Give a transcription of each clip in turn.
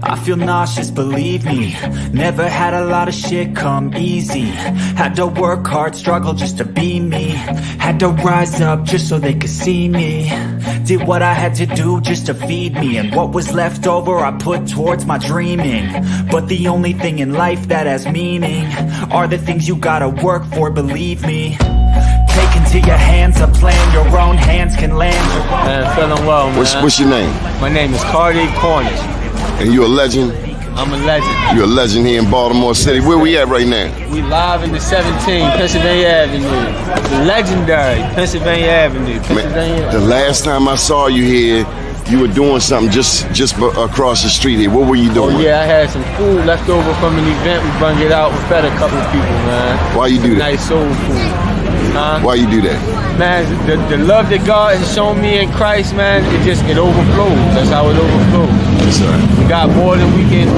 I feel nauseous, believe me. Never had a lot of shit come easy. Had to work hard, struggle just to be me. Had to rise up just so they could see me. Did what I had to do just to feed me. And what was left over I put towards my dreaming. But the only thing in life that has meaning are the things you gotta work for, believe me. Take into your hands a plan your own hands can land. Man, feeling well, man. What's your name? My name is Cardi Cornish. And you a legend? I'm a legend. You're a legend here in Baltimore City. Where we at right now? We live in the 17, Pennsylvania Avenue. The legendary Pennsylvania Avenue. Man, the last time I saw you here, you were doing something just across the street here. What were you doing? Oh yeah, I had some food left over from an event. We brought it out. We fed a couple of people, man. Why you do that? Nice soul food. Why you do that? Man, the love that God has shown me in Christ, man, it overflows. That's how it overflows. Yes, sir. We got more than we can.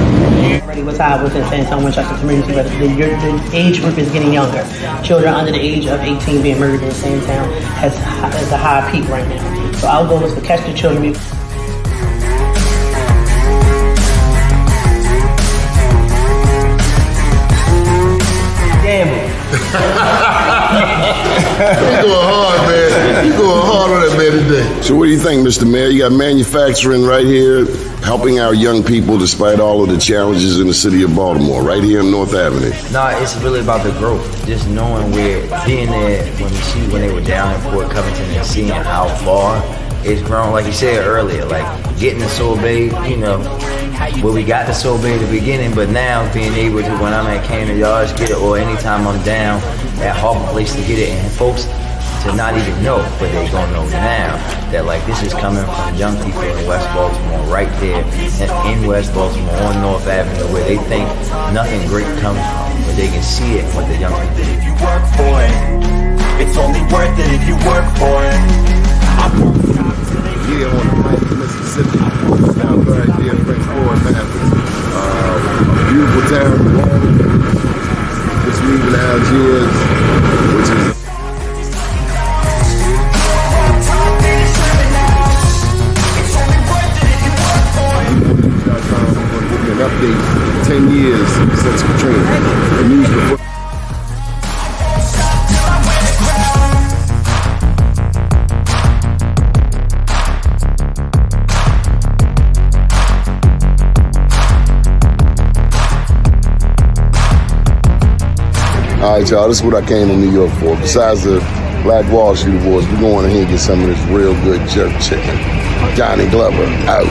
Already was high within San Antonio, Winchester community, but the age group is getting younger. Children under the age of 18 being murdered in the same town has a high peak right now. So our goal is to catch the children. Damn. You going hard, man. You going hard on that man today. So what do you think, Mr. Mayor? You got manufacturing right here, helping our young people despite all of the challenges in the city of Baltimore, right here on North Avenue. No, it's really about the growth. Just knowing being there when they were down in Port Covington and seeing how far it's grown. Like you said earlier, like getting the Soul Bay, where we got the Soul Bay at the beginning, but now being able to, when I'm at Cannon Yards, get it, or anytime I'm down at Harbor Place to get it, and folks to not even know, but they gonna know now that like this is coming from young people in West Baltimore, right there in West Baltimore on North Avenue, where they think nothing great comes from, but they can see it with the young people. If you work for it, it's only worth it if you work for it. I won't stop till they Here on the Mighty Mississippi, down right there, French Forward Mathis. A beautiful town, just leaving Algiers, which is an update 10 years since Katrina. The news before. All right, y'all, this is what I came to New York for. Besides the Black Wall Street Awards, we're going in here and get some of this real good jerk chicken. Johnny Glover, out.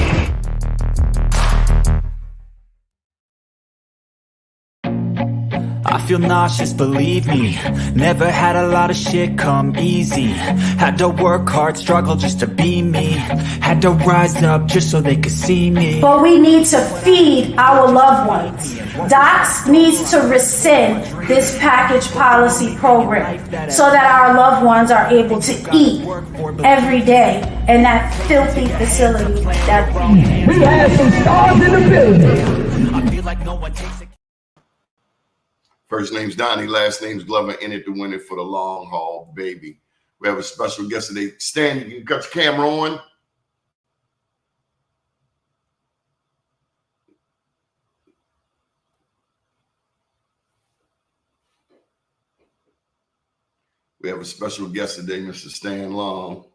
I feel nauseous, believe me. Never had a lot of shit come easy. Had to work hard, struggle just to be me. Had to rise up just so they could see me. But we need to feed our loved ones. Docs needs to rescind this package policy program so that our loved ones are able to eat every day in that filthy facility. We have some stars in the building. I feel like no one takes it. First name's Doni, last name's Glover, in it to win it for the long haul, baby. We have a special guest today. Stan, you can cut your camera on. We have a special guest today, Mr. Stan Long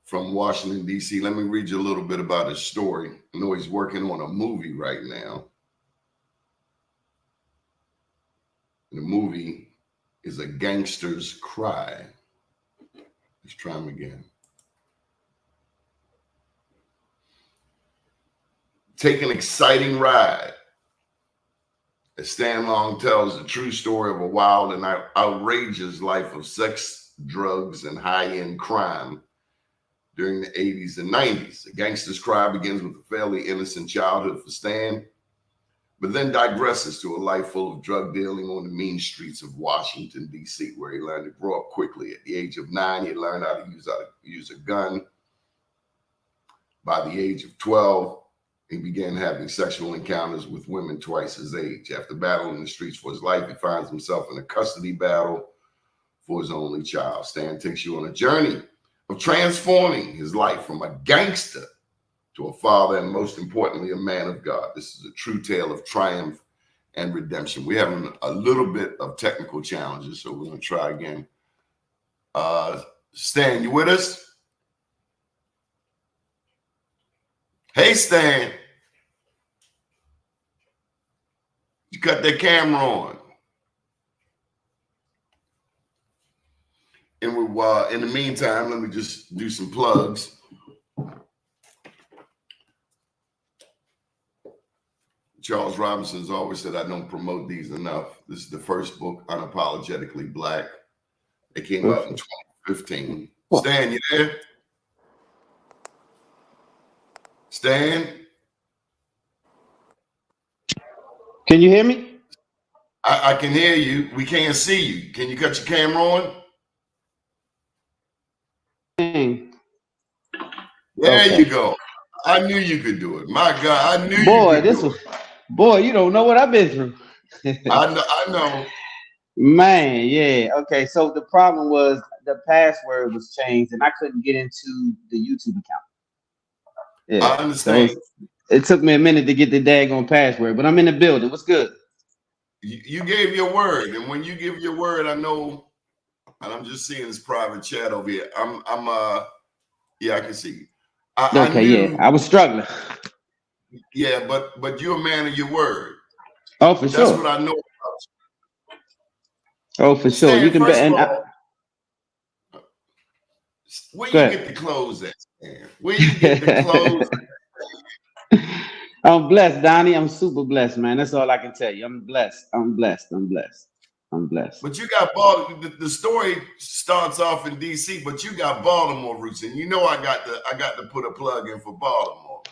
from Washington, D.C. Let me read you a little bit about his story. I know he's working on a movie right now. The movie is A Gangster's Cry. Let's try him again. Take an exciting ride. As Stan Long tells the true story of a wild and outrageous life of sex, drugs, and high-end crime during the 80s and 90s. A Gangster's Cry begins with a fairly innocent childhood for Stan, but then digresses to a life full of drug dealing on the mean streets of Washington, D.C., where he learned to grow up quickly. At the age of 9, he learned how to use a gun. By the age of 12, he began having sexual encounters with women twice his age. After battling the streets for his life, he finds himself in a custody battle for his only child. Stan takes you on a journey of transforming his life from a gangster to a father, and most importantly, a man of God. This is a true tale of triumph and redemption. We're having a little bit of technical challenges, so we're going to try again. Stan, you with us? Hey, Stan. You cut that camera on. And we, in the meantime, let me just do some plugs. Charles Robinson's always said I don't promote these enough. This is the first book, Unapologetically Black. It came out in 2015. Stan, you there? Stan? Can you hear me? I can hear you. We can't see you. Can you cut your camera on? There you go. I knew you could do it. My God, I knew you could do it. Boy, you don't know what I've been through. I know. Man, yeah. Okay, so the problem was the password was changed and I couldn't get into the YouTube account. Yeah, I understand. So it took me a minute to get the daggone password, but I'm in the building. What's good? You gave your word, and when you give your word, I know, and I'm just seeing this private chat over here. Yeah, I can see you. I was struggling. Yeah, but you're a man of your word. Oh, for sure. That's what I know about you. Oh, for sure. Stan, You can bet. Where you get the clothes at, Stan? Where you get the clothes? I'm blessed, Donnie. I'm super blessed, man. That's all I can tell you. I'm blessed. I'm blessed. I'm blessed. I'm blessed. But you got Baltimore. The story starts off in DC, but you got Baltimore roots, and you know I got to put a plug in for Baltimore.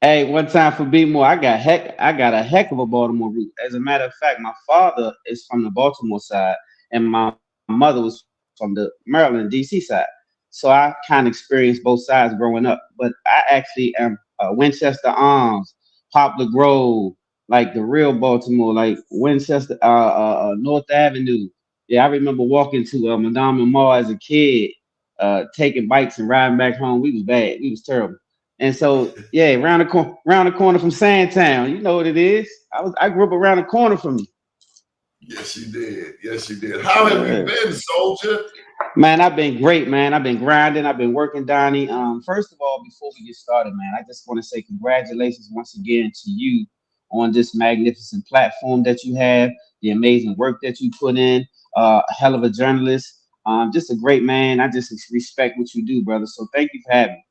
Hey, one time for B-more, I got a heck of a Baltimore root. As a matter of fact, my father is from the Baltimore side, and my mother was from the Maryland, DC side. So I kind of experienced both sides growing up. But I actually am Winchester Arms, Poplar Grove, like the real Baltimore, like Winchester, North Avenue. Yeah, I remember walking to Madame and Ma as a kid, taking bikes and riding back home. We was bad. We was terrible. And so, yeah, round the corner from Sandtown. You know what it is. I grew up around the corner from you. Yes, you did. Yes, you did. How have you been, soldier? Man, I've been great, man. I've been grinding. I've been working, Donnie. First of all, before we get started, man, I just want to say congratulations once again to you on this magnificent platform that you have, the amazing work that you put in, a hell of a journalist, just a great man. I just respect what you do, brother. So thank you for having me.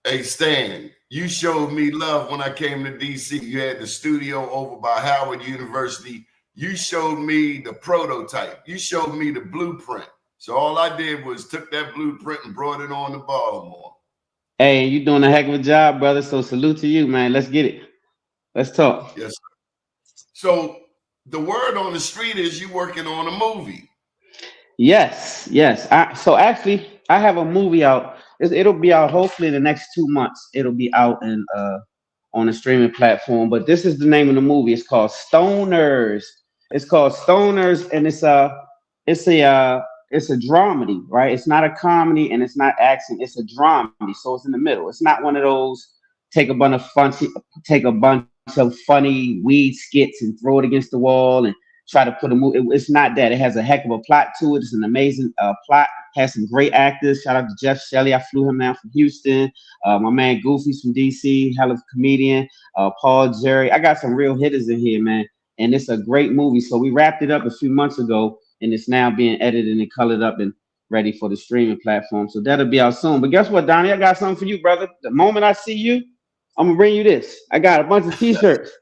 Hey, Stan, you showed me love when I came to DC. You had the studio over by Howard University. You showed me the prototype. You showed me the blueprint. So all I did was took that blueprint and brought it on to Baltimore. Hey, you're doing a heck of a job, brother. So salute to you, man. Let's get it. Let's talk. Yes, sir. So the word on the street is you working on a movie. Yes. So actually, I have a movie out. It'll be out hopefully in the next 2 months. It'll be out in on a streaming platform. But this is the name of the movie. It's called Stoners. It's called Stoners, and it's a dramedy, right? It's not a comedy and it's not action. It's a dramedy, so it's in the middle. It's not one of those take a bunch of funny weed skits and throw it against the wall and try to put a movie. It's not that. It has a heck of a plot to it. It's an amazing plot. Has some great actors. Shout out to Jeff Shelley. I flew him down from Houston. My man Goofy's from DC, hell of a comedian. Paul Jerry. I got some real hitters in here, man. And it's a great movie. So we wrapped it up a few months ago, and it's now being edited and colored up and ready for the streaming platform. So that'll be out soon. But guess what, Donnie? I got something for you, brother. The moment I see you, I'm gonna bring you this. I got a bunch of t-shirts,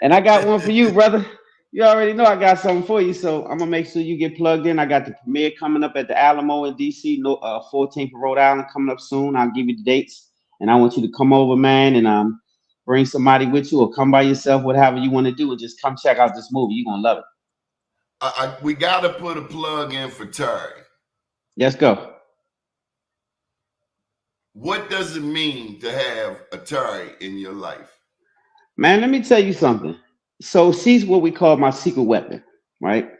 and I got one for you, brother. You already know I got something for you, so I'm gonna make sure you get plugged in. I got the premiere coming up at the Alamo in DC, 14th of Rhode Island coming up soon. I'll give you the dates, and I want you to come over, man, and bring somebody with you or come by yourself, whatever you want to do, and just come check out this movie. You're gonna love it. We gotta put a plug in for Terry. Let's go. What does it mean to have a Terry in your life? Man, let me tell you something. So she's what we call my secret weapon, right?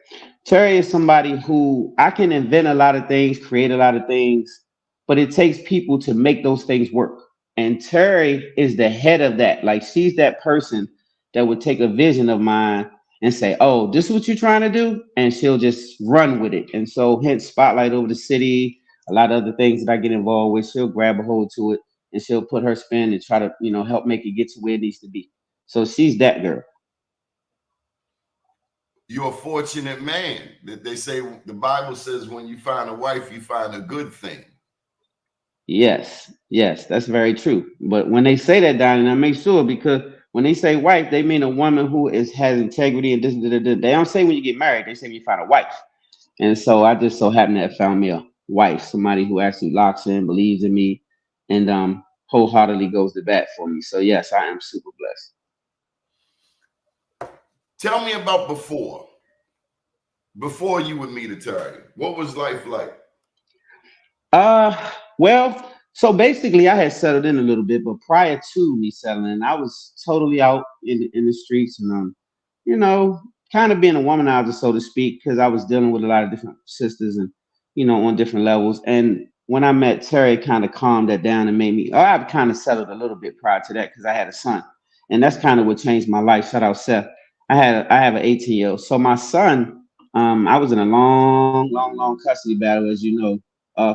Terry is somebody who I can invent a lot of things, create a lot of things, but it takes people to make those things work. And Terry is the head of that. Like she's that person that would take a vision of mine and say, "Oh, this is what you're trying to do," and she'll just run with it. And so, hence spotlight over the city, a lot of other things that I get involved with. She'll grab a hold to it and she'll put her spin and try to, help make it get to where it needs to be. So she's that girl. You're a fortunate man. That they say the Bible says when you find a wife, you find a good thing. Yes, that's very true. But when they say that, Donnie, I make sure, because when they say wife, they mean a woman who has integrity and this. They don't say when you get married. They say when you find a wife. And so I just so happen to have found me a wife, somebody who actually locks in, believes in me, and wholeheartedly goes to bat for me. So yes, I am super blessed. Tell me about before you would meet a Terry. What was life like? Well, so basically I had settled in a little bit, but prior to me settling in, I was totally out in the streets and kind of being a womanizer, so to speak, because I was dealing with a lot of different sisters and on different levels. And when I met Terry, it kind of calmed that down and made me. I've kind of settled a little bit prior to that because I had a son, and that's kind of what changed my life. Shout out Seth. I have an 18-year-old. So my son, I was in a long custody battle, as you know.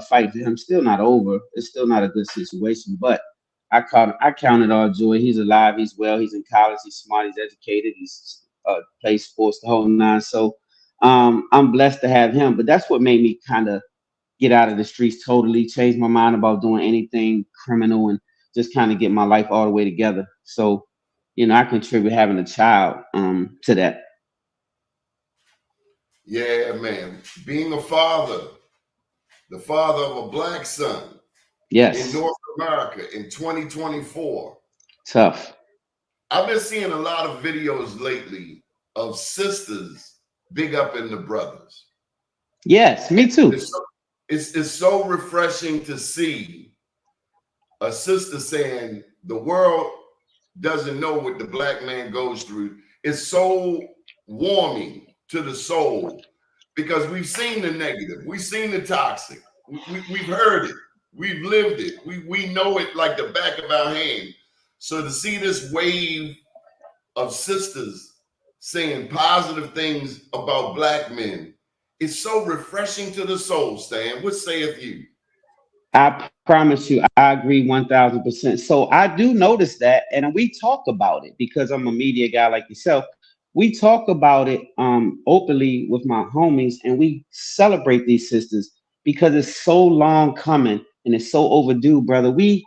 Fight for him still not over. It's still not a good situation, but I counted all joy. He's alive. He's well. He's in college. He's smart. He's educated. He's plays sports the whole nine. So I'm blessed to have him. But that's what made me kind of get out of the streets totally, change my mind about doing anything criminal, and just kind of get my life all the way together. So I contribute having a child to that. Yeah, man. Being a father. The father of a black son, yes, in North America in 2024. Tough. I've been seeing a lot of videos lately of sisters big up in the brothers. Yes, me too. It's so refreshing to see a sister saying the world doesn't know what the black man goes through. It's so warming to the soul. Because we've seen the negative, we've seen the toxic, we've heard it, we've lived it, we know it like the back of our hand. So to see this wave of sisters saying positive things about black men is so refreshing to the soul, Stan. What saith you? I promise you, I agree 1000%. So I do notice that, and we talk about it because I'm a media guy like yourself. We talk about it openly with my homies, and we celebrate these sisters because it's so long coming and it's so overdue, brother. We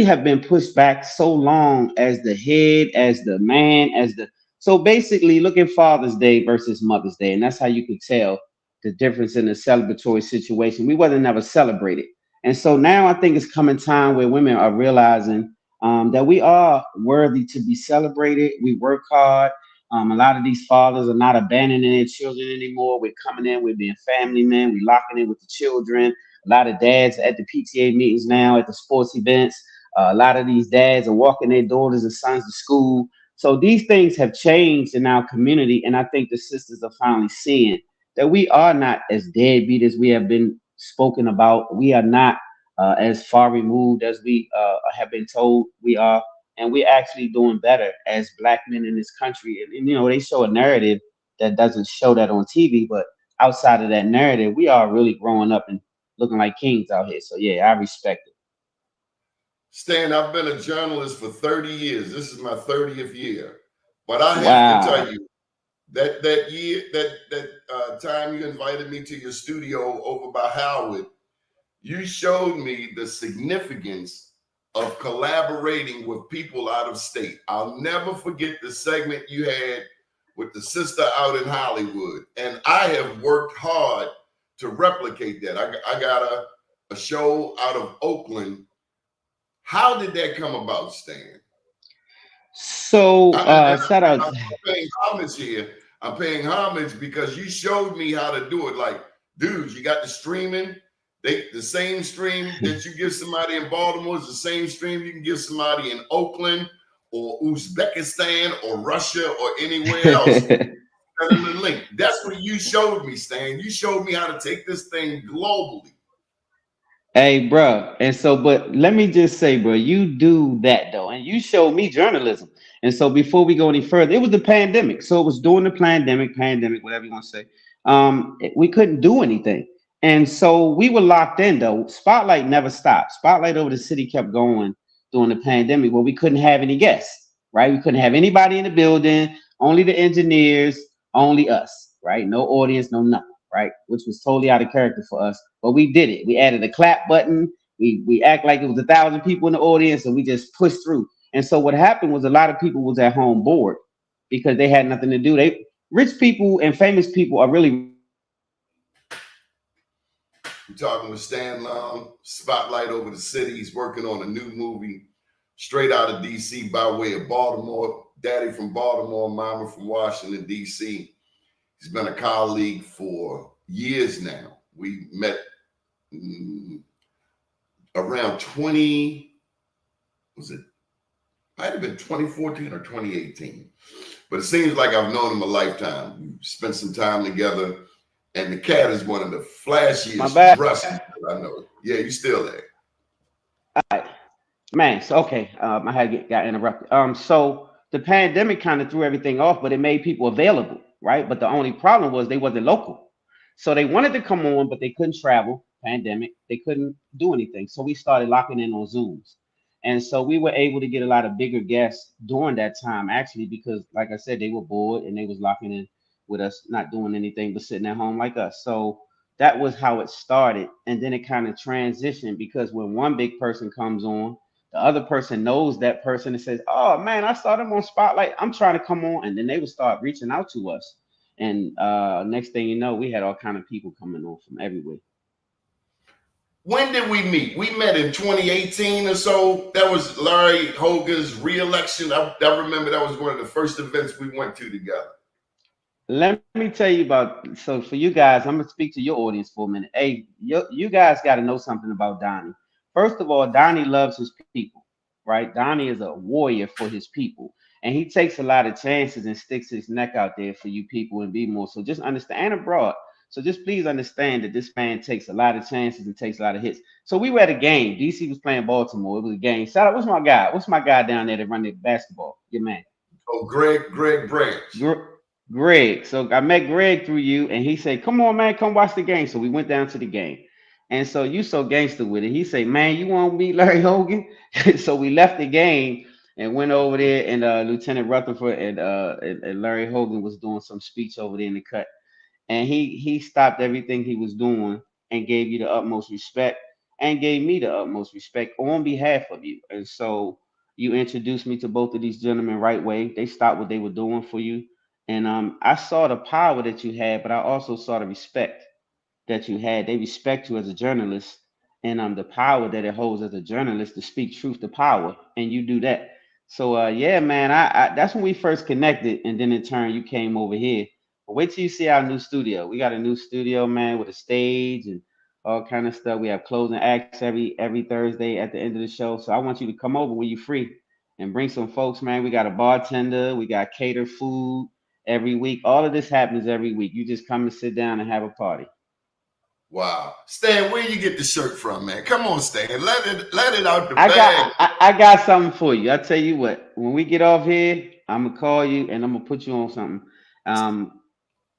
have been pushed back so long as the head, as the man, so basically look at Father's Day versus Mother's Day, and that's how you could tell the difference in the celebratory situation. We wasn't never celebrated. And so now I think it's coming time where women are realizing that we are worthy to be celebrated. We work hard. A lot of these fathers are not abandoning their children anymore. We're coming in, we're being family men, we're locking in with the children. A lot of dads at the PTA meetings now, at the sports events. A lot of these dads are walking their daughters and sons to school. So these things have changed in our community. And I think the sisters are finally seeing that we are not as deadbeat as we have been spoken about. We are not as far removed as we have been told we are. And we're actually doing better as black men in this country. And they show a narrative that doesn't show that on TV, but outside of that narrative, we are really growing up and looking like kings out here. So yeah, I respect it. Stan, I've been a journalist for 30 years. This is my 30th year. But I have to tell you, that year, that time you invited me to your studio over by Howard, you showed me the significance of collaborating with people out of state. I'll never forget the segment you had with the sister out in Hollywood. And I have worked hard to replicate that. I got a show out of Oakland. How did that come about, Stan? So shout out. I'm paying homage here. I'm paying homage because you showed me how to do it. Like, dudes, you got the streaming. The same stream that you give somebody in Baltimore is the same stream you can give somebody in Oakland or Uzbekistan or Russia or anywhere else. The link. That's what you showed me, Stan. You showed me how to take this thing globally. Hey, bro. And so, but let me just say, bro, you do that though, and you showed me journalism. And so, before we go any further, it was the pandemic. So it was during the pandemic, whatever you want to say. We couldn't do anything, and so we were locked in though. Spotlight never stopped. Spotlight over the city kept going during the pandemic, where we couldn't have any guests. Right? We couldn't have anybody in the building. Only the engineers. Only us. Right? No audience. No nothing. Right? Which was totally out of character for us. But we did it. We added a clap button. We act like it was 1,000 people in the audience, and we just pushed through. And so what happened was a lot of people was at home bored because they had nothing to do. They rich people and famous people are really We're talking with Stan Long, spotlight over the city. He's working on a new movie straight out of DC by way of Baltimore. Daddy from Baltimore, mama from Washington, DC. He's been a colleague for years now. We met around 20, was it? Might have been 2014 or 2018. But it seems like I've known him a lifetime. We spent some time together. And the cat is one of the flashiest dressers that I know. Yeah, you still there. all right. Man, so okay, I had got interrupted. So the pandemic kind of threw everything off, but it made people available, right? But the only problem was they wasn't local, so they wanted to come on, but they couldn't travel. Pandemic, they couldn't do anything, so we started locking in on Zooms, and so we were able to get a lot of bigger guests during that time, actually, because like I said, they were bored and they was locking in with us, not doing anything but sitting at home like us. So that was how it started, and then it kind of transitioned because when one big person comes on, the other person knows that person and says, "Oh man, I saw them on Spotlight. I'm trying to come on," and then they would start reaching out to us. And next thing you know, we had all kind of people coming on from everywhere. When did we meet? We met in 2018 or so. That was Larry Hogan's re-election. I remember that was one of the first events we went to together. Let me tell you about. So for you guys, I'm gonna speak to your audience for a minute. Hey, you guys got to know something about Donnie. First of all, Donnie loves his people, right? Donnie is a warrior for his people, and he takes a lot of chances and sticks his neck out there for you people and be more. So just understand, and abroad. So just please understand that this man takes a lot of chances and takes a lot of hits. So we were at a game. DC was playing Baltimore. It was a game. Shout out, what's my guy? What's my guy down there that run the basketball? Your man. Oh, Greg Branch. Greg. So I met Greg through you, and he said, "Come on, man, come watch the game." So we went down to the game, and so you so gangster with it. He said, "Man, you want to meet Larry Hogan?" So we left the game and went over there, and Lieutenant Rutherford and Larry Hogan was doing some speech over there in the cut, and he stopped everything he was doing and gave you the utmost respect and gave me the utmost respect on behalf of you. And so you introduced me to both of these gentlemen right way. They stopped what they were doing for you, and I saw the power that you had, but I also saw the respect that you had. They respect you as a journalist, and the power that it holds as a journalist to speak truth to power, and you do that. So yeah, man, I that's when we first connected, and then in turn you came over here. But wait till you see our new studio. We got a new studio, man, with a stage and all kind of stuff. We have closing acts every Thursday at the end of the show. So I want you to come over when you're free and bring some folks, man. We got a bartender, we got catered food every week. All of this happens every week. You just come and sit down and have a party. Wow. Stan, where you get the shirt from, man? Come on, Stan. Let it out the bag. I got something for you. I tell you what, when we get off here, I'm gonna call you and I'm gonna put you on something.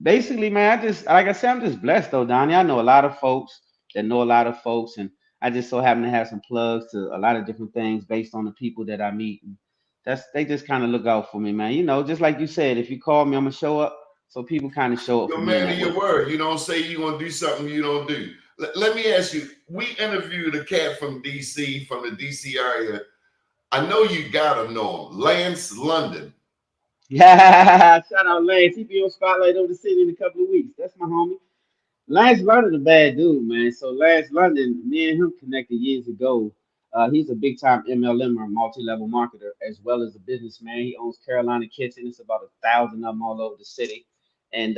Basically, man, I just like I said, I'm just blessed though, Donnie. I know a lot of folks that know a lot of folks, and I just so happen to have some plugs to a lot of different things based on the people that I meet. And that's they just kind of look out for me, man. You know, just like you said, if you call me, I'm gonna show up. So people kind of show up You're for a me in man of that your way. word. You don't say you're going to do something you don't do. Let me ask you, we interviewed a cat from DC, from the DC area. I know you got to know him, Lance London. Yeah, shout out Lance. He be on Spotlight over the city in a couple of weeks. That's my homie. Lance London a bad dude, man. So Lance London, me and him connected years ago. He's a big time MLM or multi-level marketer as well as a businessman. He owns Carolina Kitchen. It's about 1,000 of them all over the city. And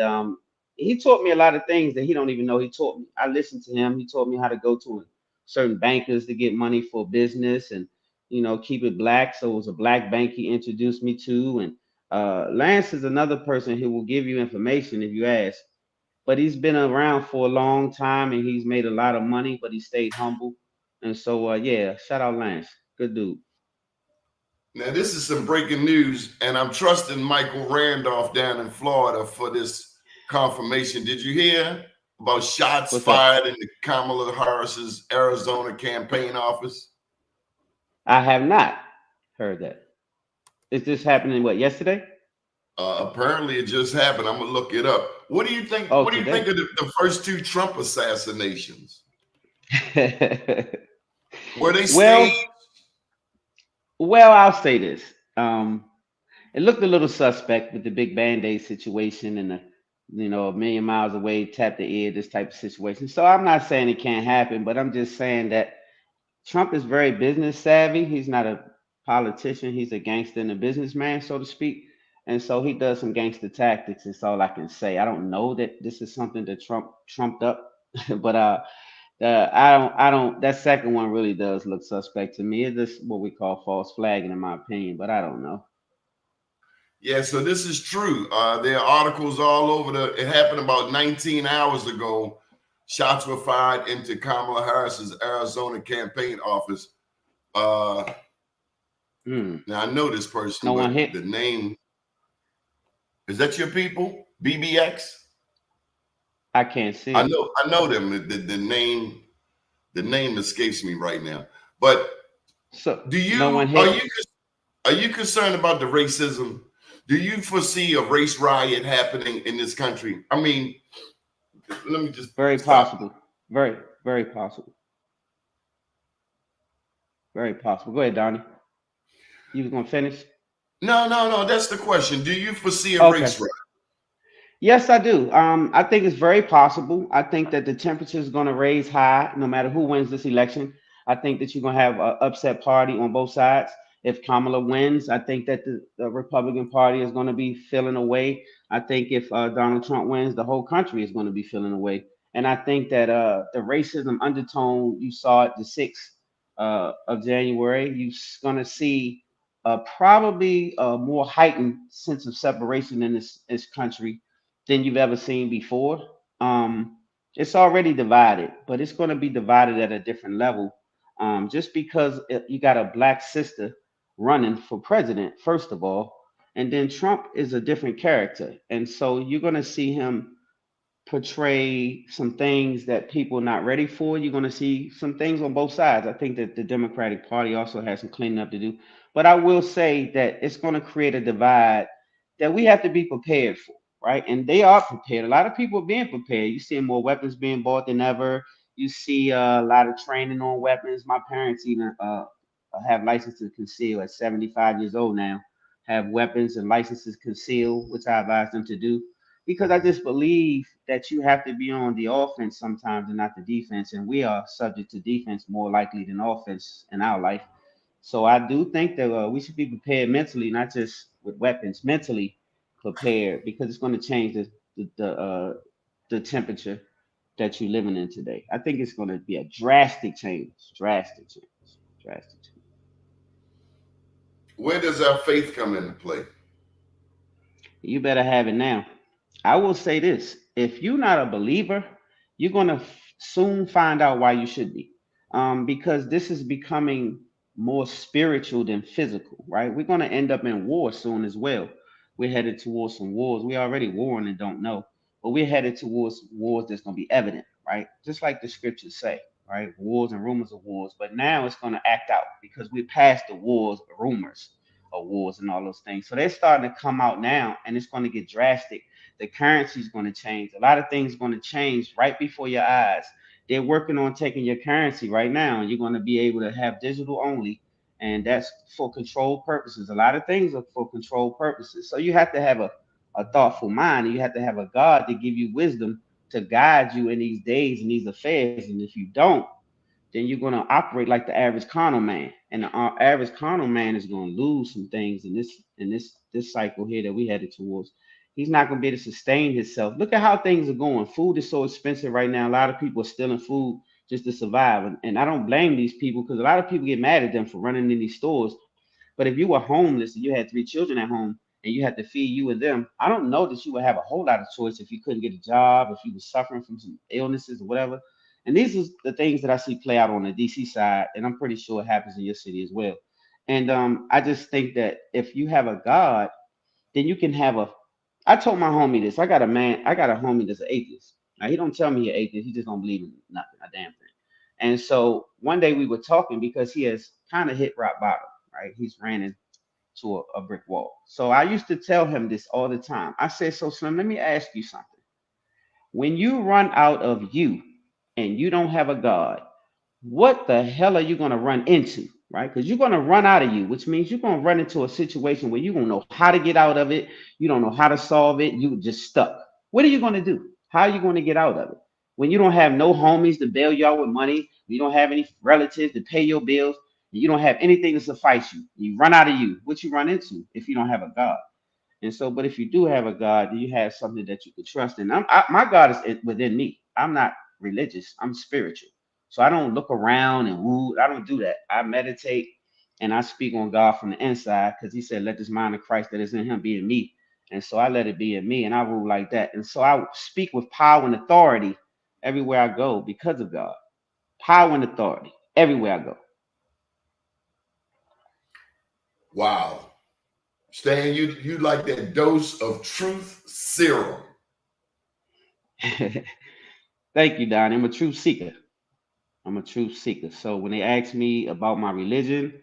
he taught me a lot of things that he don't even know he taught me. I listened to him. He taught me how to go to certain bankers to get money for business and keep it black. So it was a black bank he introduced me to. And Lance is another person who will give you information if you ask, but he's been around for a long time and he's made a lot of money, but he stayed humble. And so yeah, shout out Lance, good dude. Now, this is some breaking news, and I'm trusting Michael Randolph down in Florida for this confirmation. Did you hear about shots What's that? fired in the Kamala Harris's Arizona campaign office? I have not heard that. Is this happening what, yesterday? Apparently, it just happened. I'm gonna look it up. What do you think? Oh, What do you think today. of the first two Trump assassinations? Were they staged? well, well, I'll say this. Um, it looked a little suspect with the big Band-Aid situation and the, a million miles away, tap the ear, this type of situation. So I'm not saying it can't happen, but I'm just saying that Trump is very business savvy. He's not a politician. He's a gangster and a businessman, so to speak. And so he does some gangster tactics. It's all I can say. I don't know that this is something that Trump trumped up, but I don't. That second one really does look suspect to me. It is what we call false flagging, in my opinion. But I don't know. Yeah, so this is true. There are articles all over it happened about 19 hours ago. Shots were fired into Kamala Harris's Arizona campaign office. Now I know this person, No one but hit. the name, is that your people? BBX? I can't see I it. know them. The name escapes me right now. But So do no you one hit. are you concerned about the racism? Do you foresee a race riot happening in this country? I mean, let me just Very stop. possible. Very, very possible. Very possible. Go ahead, Donnie. You was gonna finish? No. That's the question. Do you foresee a Okay. race riot? Yes, I do. I think it's very possible. I think that the temperature is going to raise high no matter who wins this election. I think that you're going to have an upset party on both sides. If Kamala wins, I think that the Republican Party is going to be feeling away. I think if Donald Trump wins, the whole country is going to be feeling away. And I think that the racism undertone you saw at the 6th of January, you're going to see probably a more heightened sense of separation in this country than you've ever seen before. Um, it's already divided, but it's going to be divided at a different level. Just because you got a black sister running for president, first of all, and then Trump is a different character, and so you're going to see him portray some things that people are not ready for. You're going to see some things on both sides. I think that the Democratic Party also has some cleaning up to do. But I will say that it's going to create a divide that we have to be prepared for, right? And they are prepared. A lot of people are being prepared. You see more weapons being bought than ever. You see a lot of training on weapons. My parents even have licenses to conceal at 75 years old now, have weapons and licenses conceal, which I advise them to do because I just believe that you have to be on the offense sometimes and not the defense. And we are subject to defense more likely than offense in our life. So I do think that we should be prepared mentally, not just with weapons, mentally prepared because it's going to change the temperature that you're living in today. I think it's going to be a drastic change, drastic change. Where does our faith come into play? You better have it now. I will say this: if you're not a believer, you're gonna soon find out why you should be, because this is becoming more spiritual than physical, right? We're gonna end up in war soon as well. We're headed towards some wars. We already warring and don't know, but we're headed towards wars that's gonna be evident, right? Just like the scriptures say, right? Wars and rumors of wars, but now it's gonna act out because we're past the wars, rumors of wars, and all those things. So they're starting to come out now, and it's going to get drastic. The currency is going to change. A lot of things are going to change right before your eyes. They're working on taking your currency right now, and you're going to be able to have digital only, and that's for control purposes. A lot of things are for control purposes. So you have to have a thoughtful mind, and you have to have a God to give you wisdom to guide you in these days and these affairs. And if you don't, then you're going to operate like the average carnal man, and the average carnal man is going to lose some things in this cycle here that we headed towards. He's not going to be able to sustain himself. Look at how things are going. Food is so expensive right now. A lot of people are stealing food just to survive, and I don't blame these people because a lot of people get mad at them for running in these stores. But if you were homeless and you had 3 children at home and you had to feed you and them, I don't know that you would have a whole lot of choice if you couldn't get a job, if you were suffering from some illnesses or whatever. And these are the things that I see play out on the DC side, and I'm pretty sure it happens in your city as well. And I just think that if you have a God, then you can have a. I told my homie this. I got a homie that's an atheist. Now he don't tell me he's atheist. He just don't believe in nothing, a damn thing. And so one day we were talking because he has kind of hit rock bottom, right? He's ran into a brick wall. So I used to tell him this all the time. I said, so Slim, let me ask you something. When you run out of you and you don't have a God, what the hell are you going to run into? Right? Because you're going to run out of you, which means you're going to run into a situation where you don't know how to get out of it. You don't know how to solve it. You just stuck. What are you going to do? How are you going to get out of it? When you don't have no homies to bail you out with money, you don't have any relatives to pay your bills, and you don't have anything to suffice you. You run out of you. What you run into if you don't have a God? And so, but if you do have a God, do you have something that you can trust in? My God is within me. I'm not religious. I'm spiritual. So I don't look around and woo. I don't do that. I meditate and I speak on God from the inside because he said, let this mind of Christ that is in him be in me. And so I let it be in me and I rule like that. And so I speak with power and authority everywhere I go because of God. Power and authority everywhere I go. Wow. Stan, you like that dose of truth serum. Thank you, Don. I'm a truth seeker. I'm a truth seeker. So when they ask me about my religion,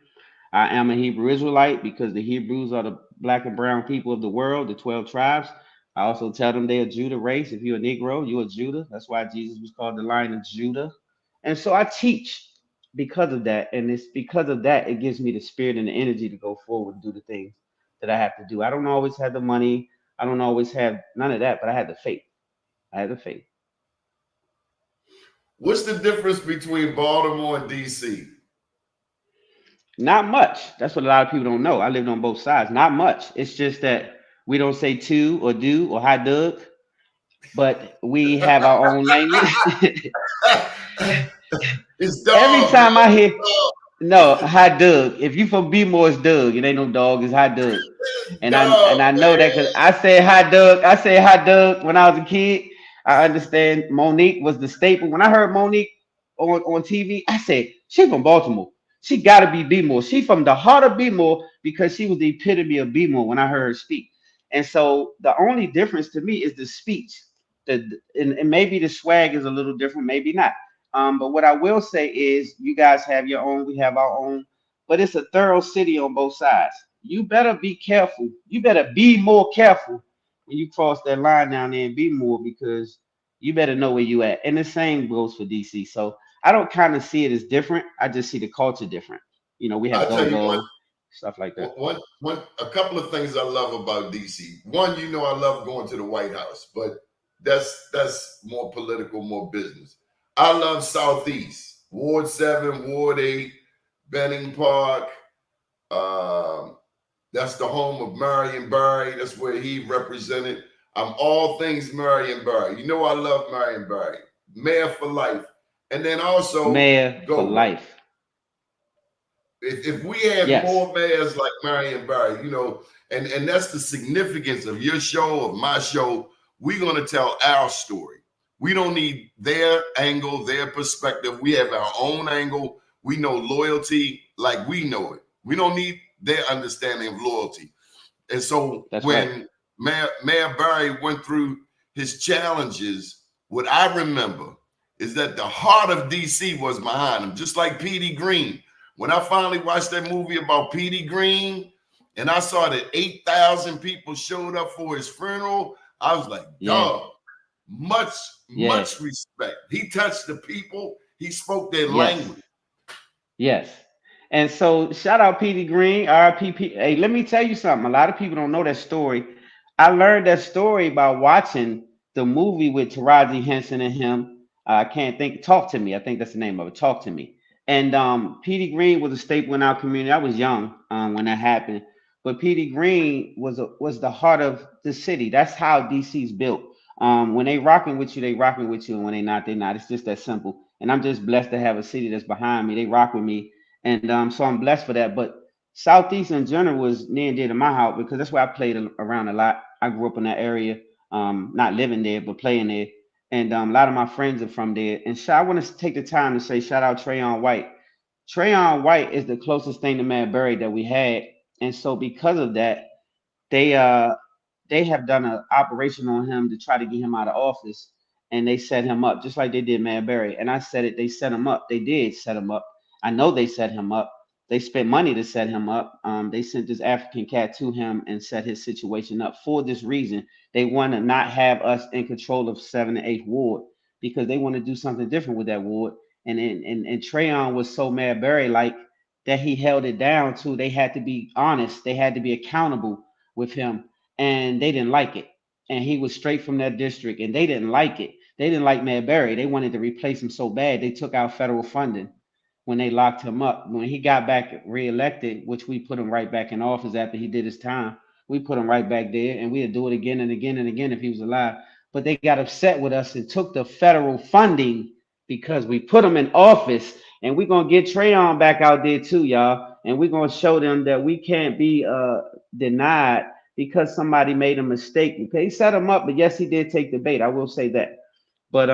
I am a Hebrew Israelite because the Hebrews are the black and brown people of the world, the 12 tribes. I also tell them they're a Judah race. If you're a Negro, you're a Judah. That's why Jesus was called the Lion of Judah. And so I teach because of that. And it's because of that, it gives me the spirit and the energy to go forward and do the things that I have to do. I don't always have the money. I don't always have none of that, but I had the faith. I had the faith. What's the difference between Baltimore and DC? Not much. That's what a lot of people don't know. I lived on both sides. Not much. It's just that we don't say to or do or hi Doug, but we have our own language. It's dog. Every time I hear no hi Doug, if you from B-more, it's Doug. It ain't no dog. It's hi Doug. And I know that because I say hi Doug. I say hi Doug when I was a kid. I understand Monique was the staple. When I heard Monique on TV, I said she from Baltimore. She got to be B-more. She from the heart of B-more because she was the epitome of B-more when I heard her speak. And so the only difference to me is the speech. And maybe the swag is a little different, maybe not. But what I will say is you guys have your own, we have our own, but it's a thorough city on both sides. You better be careful. You better be more careful when you cross that line down there and be more because you better know where you at. And the same goes for DC. So I don't kind of see it as different. I just see the culture different. You know, we have go-go, stuff like that. A couple of things I love about DC. One, you know, I love going to the White House, but that's more political, more business. I love Southeast, Ward 7, Ward 8, Benning Park. That's the home of Marion Barry. That's where he represented. I'm all things Marion Barry. You know I love Marion Barry. Mayor for life. And then also Mayor for life. If we had more mayors like Marion Barry, you know, and that's the significance of your show, of my show. We're going to tell our story. We don't need their angle, their perspective. We have our own angle. We know loyalty like we know it. We don't need their understanding of loyalty. And so when Mayor Barry went through his challenges, what I remember is that the heart of DC was behind him, just like Petey Green. When I finally watched that movie about Petey Green and I saw that 8,000 people showed up for his funeral, I was like, dog, much respect. He touched the people. He spoke their language. Yes. And so shout out Petey Green, RPP. Hey, let me tell you something. A lot of people don't know that story. I learned that story by watching the movie with Taraji Henson and him. I can't think. Talk to Me. I think that's the name of it. Talk to Me. And Petey Green was a staple in our community. I was young when that happened. But Petey Green was the heart of the city. That's how DC's built. When they rocking with you, they rocking with you. And when they not, they not. It's just that simple. And I'm just blessed to have a city that's behind me. They rock with me. And so I'm blessed for that. But Southeast in general was near and dear to my heart because that's where I played around a lot. I grew up in that area, not living there, but playing there. and a lot of my friends are from there. And I want to take the time to say shout out Trayon White. Trayon White is the closest thing to Matt Berry that we had, and so because of that, they have done an operation on him to try to get him out of office, and they set him up just like they did Matt Berry. And I said it, they set him up. They did set him up. I know they set him up. They spent money to set him up. They sent this African cat to him and set his situation up for this reason. They want to not have us in control of 7th and 8th Ward because they want to do something different with that ward. And Trayon was so Matt Berry like that he held it down to. They had to be honest. They had to be accountable with him, and they didn't like it. And he was straight from that district, and they didn't like it. They didn't like Matt Berry. They wanted to replace him so bad they took out federal funding when they locked him up. When he got back reelected, which we put him right back in office after he did his time, we put him right back there, and we'd do it again and again and again if he was alive. But they got upset with us and took the federal funding because we put him in office, and we're going to get Trayon back out there too, y'all. And we're going to show them that we can't be denied because somebody made a mistake. Okay, he set him up, but yes, he did take the bait. I will say that. But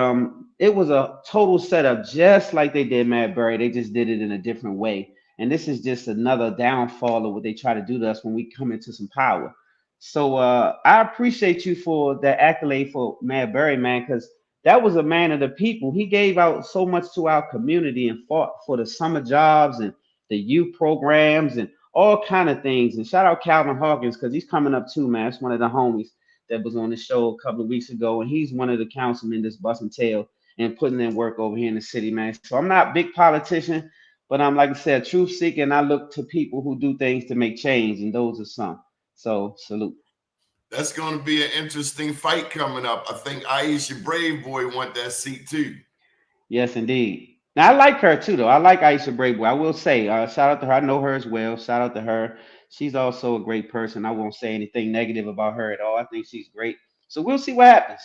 it was a total setup, just like they did Matt Berry. They just did it in a different way. And this is just another downfall of what they try to do to us when we come into some power. So I appreciate you for that accolade for Matt Berry, man, because that was a man of the people. He gave out so much to our community and fought for the summer jobs and the youth programs and all kind of things. And shout out Calvin Hawkins because he's coming up too, man. It's one of the homies that was on the show a couple of weeks ago, and he's one of the councilmen that's busting tail and putting in work over here in the city, man. So I'm not a big politician, but I'm, like I said, truth seeking, and I look to people who do things to make change, and those are some. So salute. That's going to be an interesting fight coming up. I think Aisha Brave Boy want that seat too. Yes, indeed. Now I like her too, though. I like Aisha Brave Boy. I will say, shout out to her. I know her as well. Shout out to her. She's also a great person. I won't say anything negative about her at all. I think she's great. So we'll see what happens.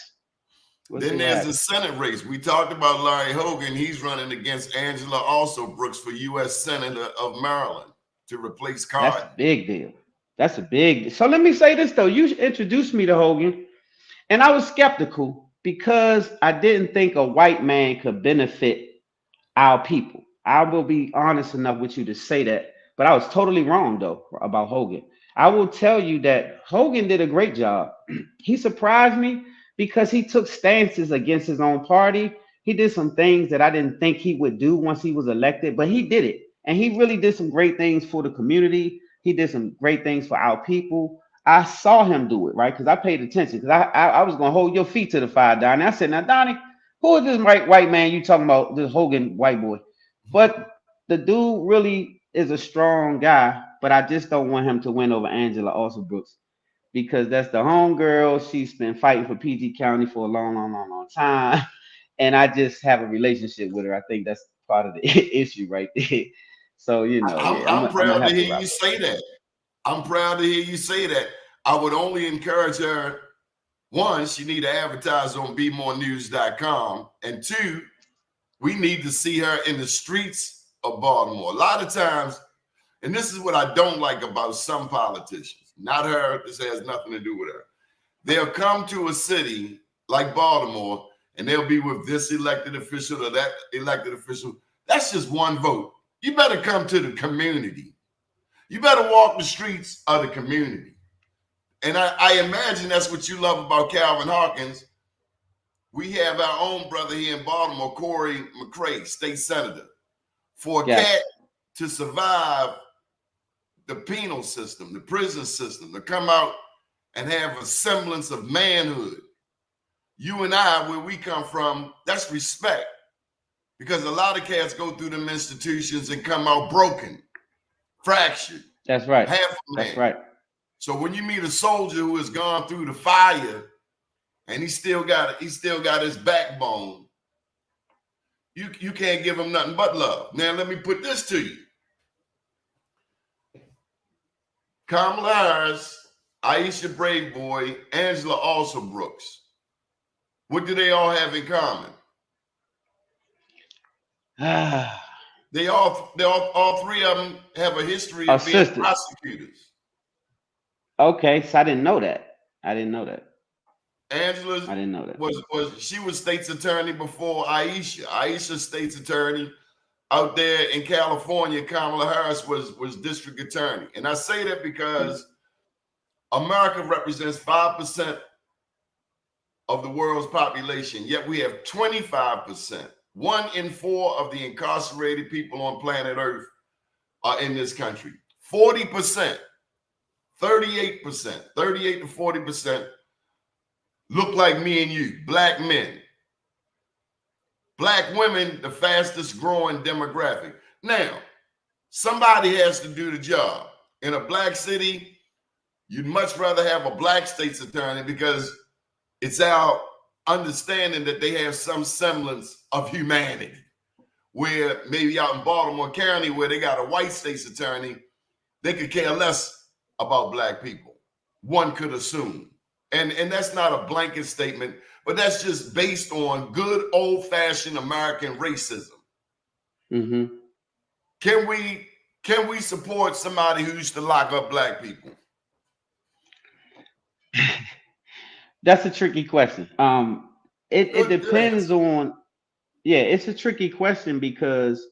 Then there's the Senate race. We talked about Larry Hogan. He's running against Angela also Brooks for U.S. Senator of Maryland to replace Card. That's a big deal. That's a big. So let me say this, though. You introduced me to Hogan, and I was skeptical because I didn't think a white man could benefit our people. I will be honest enough with you to say that. But I was totally wrong, though, about Hogan. I will tell you that Hogan did a great job. He surprised me because he took stances against his own party. He did some things that I didn't think he would do once he was elected, but he did it. And he really did some great things for the community. He did some great things for our people. I saw him do it, right? Because I paid attention. Because I was going to hold your feet to the fire, Donnie. I said, now, Donnie, who is this white man you talking about, this Hogan white boy? But the dude really is a strong guy, but I just don't want him to win over Angela Brooks because that's the homegirl. She's been fighting for PG County for a long time, and I just have a relationship with her. I think that's part of the issue right there. So I'm proud to hear you say that. I'm proud to hear you say that. I would only encourage her. One, she need to advertise on BeMoreNews.com, and two, we need to see her in the streets of Baltimore. A lot of times, and this is what I don't like about some politicians, not her, this has nothing to do with her. They'll come to a city like Baltimore and they'll be with this elected official or that elected official. That's just one vote. You better come to the community. You better walk the streets of the community. And I imagine that's what you love about Calvin Hawkins. We have our own brother here in Baltimore, Corey McCray, state senator. For a cat to survive the penal system, the prison system, to come out and have a semblance of manhood. You and I, where we come from, that's respect. Because a lot of cats go through them institutions and come out broken, fractured. That's right. Half a man. That's right. So when you meet a soldier who has gone through the fire and he still got his backbone, you can't give him nothing but love. Now let me put this to you. Kamala Harris, Aisha Brave Boy, Angela also Brooks. What do they all have in common? They all three of them have a history of being prosecutors. Okay, so I didn't know that. Angela I didn't know that. was state's attorney before Aisha. Aisha state's attorney out there in California. Kamala Harris was district attorney. And I say that because America represents 5% of the world's population, yet we have 25%. 1 in 4 of the incarcerated people on planet Earth are in this country. 40%, 38%, 38 to 40% look like me and you, black men. Black women, the fastest growing demographic. Now, somebody has to do the job. In a black city, you'd much rather have a black state's attorney because it's our understanding that they have some semblance of humanity. Where maybe out in Baltimore County, where they got a white state's attorney, they could care less about black people. One could assume. And that's not a blanket statement, but that's just based on good old-fashioned American racism. Mm-hmm. Can we support somebody who used to lock up black people? That's a tricky question. It depends on, it's a tricky question because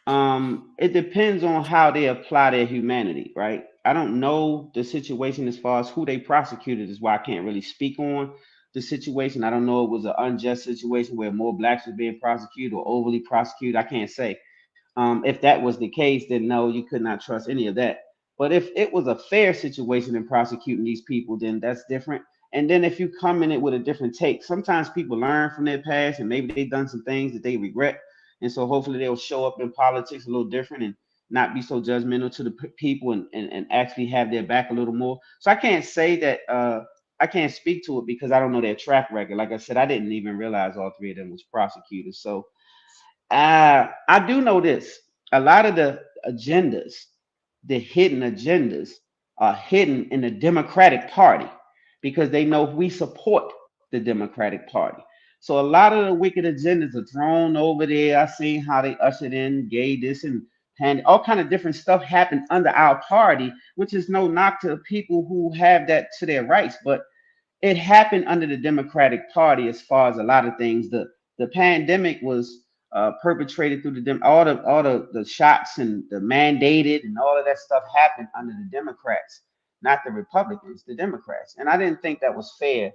it depends on how they apply their humanity, right? I don't know the situation as far as who they prosecuted is why I can't really speak on the situation. I don't know if it was an unjust situation where more blacks were being prosecuted or overly prosecuted. I can't say. If that was the case, then no, you could not trust any of that. But if it was a fair situation in prosecuting these people, then that's different. And then if you come in it with a different take, sometimes people learn from their past and maybe they've done some things that they regret. And so hopefully they'll show up in politics a little different and not be so judgmental to the people and actually have their back a little more. So I can't say that I can't speak to it because I don't know their track record. Like I said, I didn't even realize all 3 of them was prosecutors. So I do know this. A lot of the agendas, the hidden agendas, are hidden in the Democratic Party because they know we support the Democratic Party. So a lot of the wicked agendas are thrown over there. I seen how they ushered in gay this and all kind of different stuff happened under our party, which is no knock to people who have that to their rights. But it happened under the Democratic Party as far as a lot of things. The pandemic was perpetrated through all the shots and the mandated and all of that stuff happened under the Democrats, not the Republicans, the Democrats. And I didn't think that was fair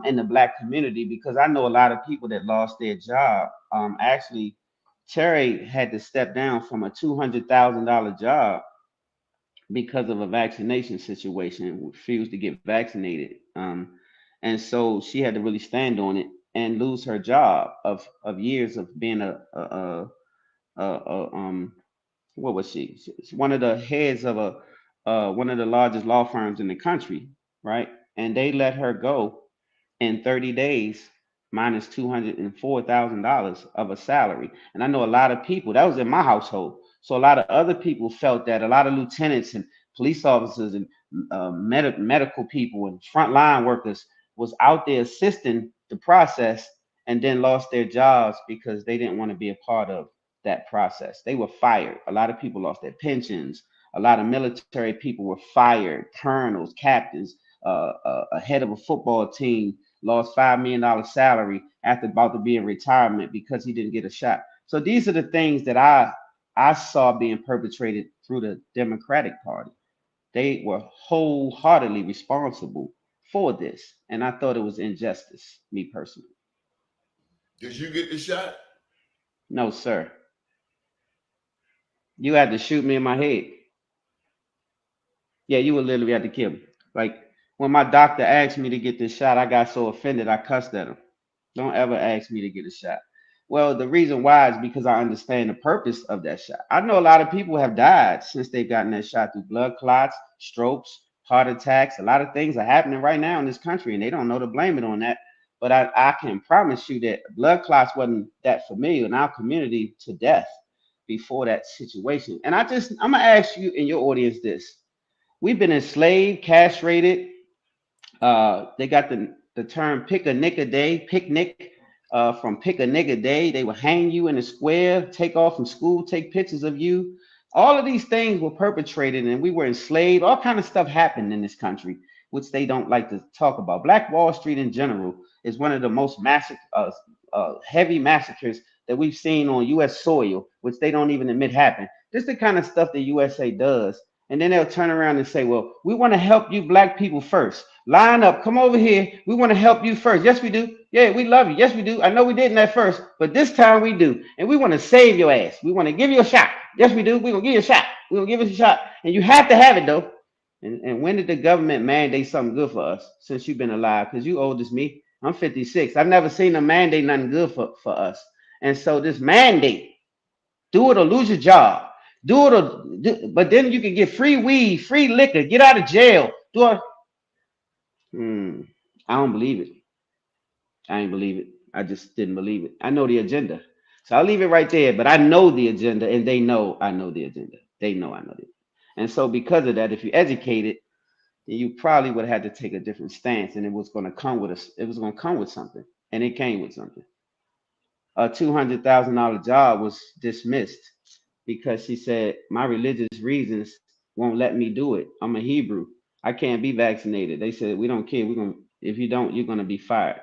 in the black community because I know a lot of people that lost their job. Actually, Terry had to step down from a $200,000 job because of a vaccination situation and refused to get vaccinated. And so she had to really stand on it and lose her job of years of being what was she? She's one of the heads of one of the largest law firms in the country, right? And they let her go in 30 days minus $204,000 of a salary. And I know a lot of people, that was in my household. So a lot of other people felt that, a lot of lieutenants and police officers and medical people and frontline workers was out there assisting the process and then lost their jobs because they didn't want to be a part of that process. They were fired. A lot of people lost their pensions. A lot of military people were fired, colonels, captains, a head of a football team lost $5 million salary after about to be in retirement because he didn't get a shot. So these are the things that I saw being perpetrated through the Democratic Party. They were wholeheartedly responsible for this. And I thought it was injustice, me personally. Did you get the shot? No, sir. You had to shoot me in my head. Yeah, you would literally have to kill me. Like, when my doctor asked me to get this shot, I got so offended, I cussed at him. Don't ever ask me to get a shot. Well, the reason why is because I understand the purpose of that shot. I know a lot of people have died since they've gotten that shot through blood clots, strokes, heart attacks. A lot of things are happening right now in this country, and they don't know to blame it on that. But I can promise you that blood clots wasn't that familiar in our community to death before that situation. And I'm going to ask you in your audience this. We've been enslaved, castrated. They got the term pick a nick a day, picnic from pick a nigga day. They would hang you in a square, take off from school, take pictures of you. All of these things were perpetrated and we were enslaved. All kind of stuff happened in this country. which they don't like to talk about. Black Wall Street in general is one of the most heavy massacres that we've seen on U.S. soil, which they don't even admit happened. This is the kind of stuff the USA does. And then they'll turn around and say, well, we want to help you black people first. Line up, come over here. We want to help you first. Yes, we do. Yeah, we love you. Yes, we do. I know we didn't at first, but this time we do. And we want to save your ass. We want to give you a shot. Yes, we do. We're going to give you a shot. We're going to give you a shot. And you have to have it, though. And when did the government mandate something good for us since you've been alive? Because you old as me. I'm 56. I've never seen a mandate nothing good for us. And so this mandate, do it or lose your job. Do it or but then you can get free weed, free liquor, get out of jail. I don't believe it. I ain't believe it. I just didn't believe it. I know the agenda. So I'll leave it right there. But I know the agenda, and they know I know the agenda. They know I know it. And so because of that, if you educate it, then you probably would have had to take a different stance, and it was going to come with it was going to come with something, and it came with something. A $200,000 job was dismissed because she said my religious reasons won't let me do it. I'm a Hebrew. I can't be vaccinated. They said we don't care. If you don't, you're gonna be fired.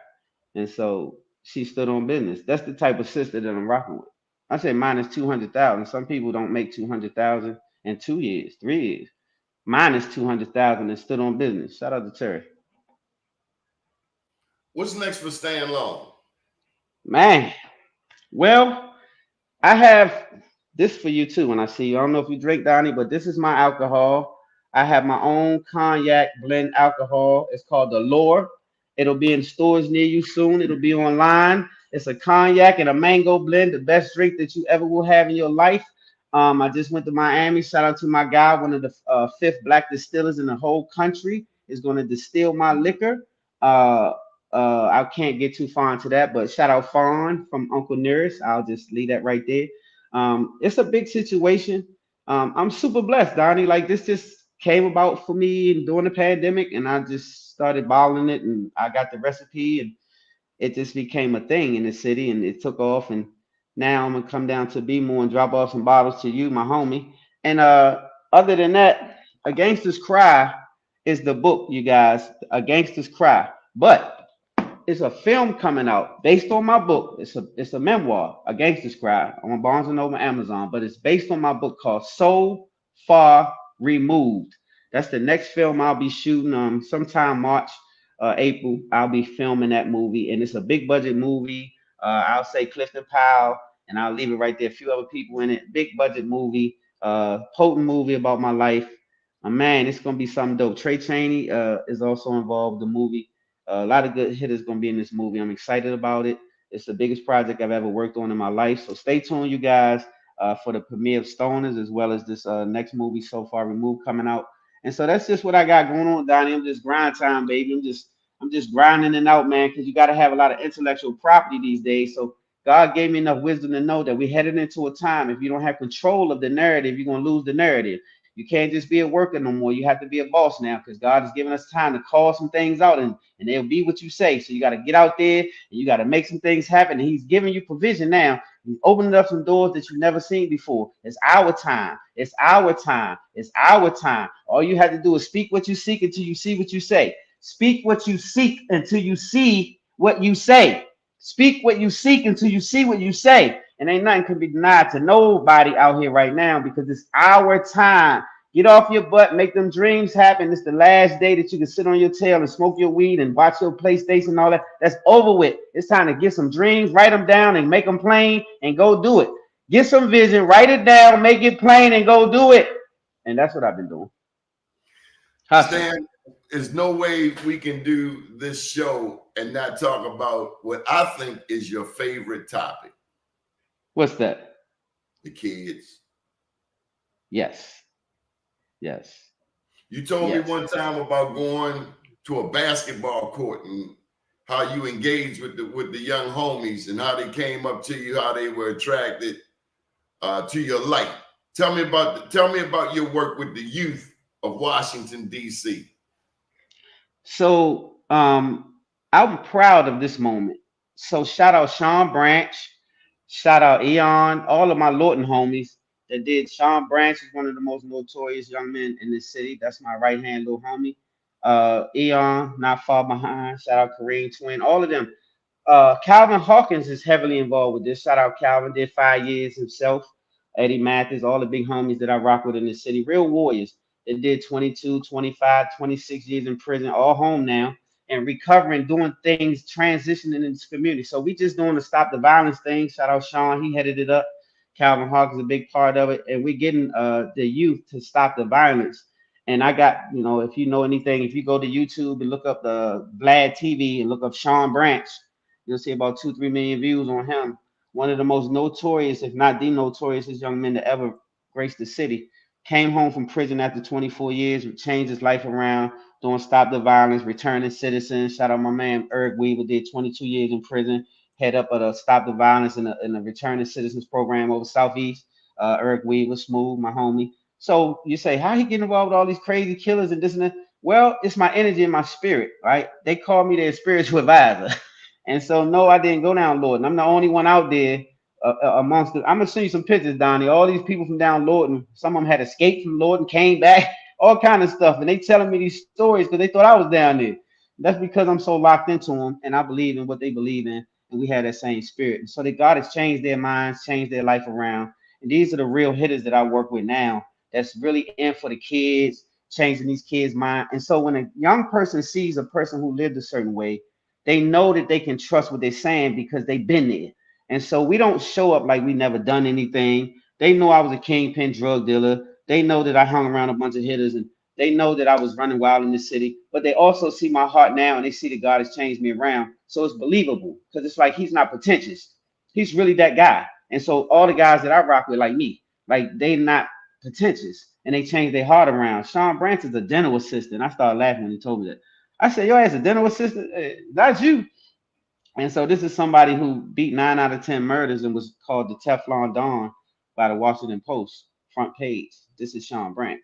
And so she stood on business. That's the type of sister that I'm rocking with. I said mine is 200,000. Some people don't make 200,000 in 2 years, 3 years. Mine is 200,000 and stood on business. Shout out to Terry. What's next for Stan Long? Man, well, I have this for you too when I see you. I don't know if you drink, Donnie, but this is my alcohol. I have my own cognac blend alcohol. It's called the Lore. It'll be in stores near you soon. It'll be online. It's a cognac and a mango blend, the best drink that you ever will have in your life. I just went to Miami. Shout out to my guy, one of the fifth black distillers in the whole country, is going to distill my liquor. I can't get too far into that, but shout out Fawn from Uncle Nearest. I'll just leave that right there. It's a big situation. I'm super blessed, Donnie. Like this just came about for me during the pandemic, and I just started bottling it, and I got the recipe, and it just became a thing in the city, and it took off. And now I'm gonna come down to B-more and drop off some bottles to you, my homie. And other than that, A Gangster's Cry is the book, you guys. A Gangster's Cry, but it's a film coming out based on my book. It's a memoir, A Gangster's Cry, on Barnes and Noble, Amazon, but it's based on my book called So Far Removed. That's the next film I'll be shooting sometime March, April. I'll be filming that movie, and it's a big budget movie. I'll say Clifton Powell, and I'll leave it right there. A few other people in it. Big budget movie, potent movie about my life. Man, it's gonna be something dope. Trey Chaney is also involved in the movie. A lot of good hitters going to be in this movie. I'm excited about it. It's the biggest project I've ever worked on in my life. So stay tuned, you guys, for the premiere of Stoners, as well as this next movie, So Far Removed, coming out. And so that's just what I got going on, Donnie. I'm just grind time, baby. I'm just grinding it out, man, because you got to have a lot of intellectual property these days. So God gave me enough wisdom to know that we're headed into a time. If you don't have control of the narrative, you're going to lose the narrative. You can't just be a worker no more. You have to be a boss now, because God has given us time to call some things out, and they'll be what you say. So you got to get out there, and you got to make some things happen. And He's giving you provision now. He's opening up some doors that you've never seen before. It's our time. It's our time. It's our time. All you have to do is speak what you seek until you see what you say. Speak what you seek until you see what you say. Speak what you seek until you see what you say. And ain't nothing can be denied to nobody out here right now, because it's our time. Get off your butt, make them dreams happen. It's the last day that you can sit on your tail and smoke your weed and watch your PlayStation and all that. That's over with. It's time to get some dreams, write them down and make them plain, and go do it. Get some vision, write it down, make it plain, and go do it. And that's what I've been doing. Stan, there's no way we can do this show and not talk about what I think is your favorite topic. What's that? The kids. Yes. Yes. You told me one time about going to a basketball court and how you engaged with the young homies and how they came up to you, how they were attracted to your light. Tell me about your work with the youth of Washington, D.C. So I'm proud of this moment. So shout out Sean Branch, shout out Eon, all of my Lawton homies that did. Sean Branch is one of the most notorious young men in this city. That's my right hand little homie. Eon, not far behind. Shout out Kareem Twin, all of them. Calvin Hawkins is heavily involved with this. Shout out Calvin, did 5 years himself. Eddie Mathis, all the big homies that I rock with in the city, real warriors. They did 22, 25, 26 years in prison, all home now and recovering, doing things, transitioning in this community. So we just doing the stop the violence thing. Shout out Sean, he headed it up. Calvin Hawkins a big part of it, and we're getting the youth to stop the violence. And I got, if you know anything, if you go to YouTube and look up the Vlad TV and look up Sean Branch, you'll see about 2-3 million views on him. One of the most notorious, if not the notorious, young men to ever grace the city. Came home from prison after 24 years, changed his life around, doing stop the violence, returning citizens. Shout out my man Eric Weaver, did 22 years in prison, head up of the stop the violence in the returning citizens program over Southeast. Eric Weaver, smooth, my homie. So you say, how he get involved with all these crazy killers and this and that? Well, it's my energy and my spirit, right? They call me their spiritual advisor. And so, no, I didn't go down Lorton. I'm the only one out there amongst them. I'm going to send you some pictures, Donnie. All these people from down Lorton, some of them had escaped from Lorton, came back, all kind of stuff. And they telling me these stories because they thought I was down there. That's because I'm so locked into them and I believe in what they believe in. And we have that same spirit. And so that God has changed their minds, changed their life around. And these are the real hitters that I work with now that's really in for the kids, changing these kids' mind. And so when a young person sees a person who lived a certain way, they know that they can trust what they're saying because they've been there. And so we don't show up like we never done anything. They know I was a kingpin drug dealer. They know that I hung around a bunch of hitters and they know that I was running wild in the city, but they also see my heart now and they see that God has changed me around. So it's believable because it's like he's not pretentious. He's really that guy. And so all the guys that I rock with, like me, like they not pretentious and they change their heart around. Sean Branch is a dental assistant. I started laughing when he told me that. I said, yo, as a dental assistant, not you. And so this is somebody who beat 9 out of 10 murders and was called the Teflon Don by the Washington Post front page. This is Sean Branch.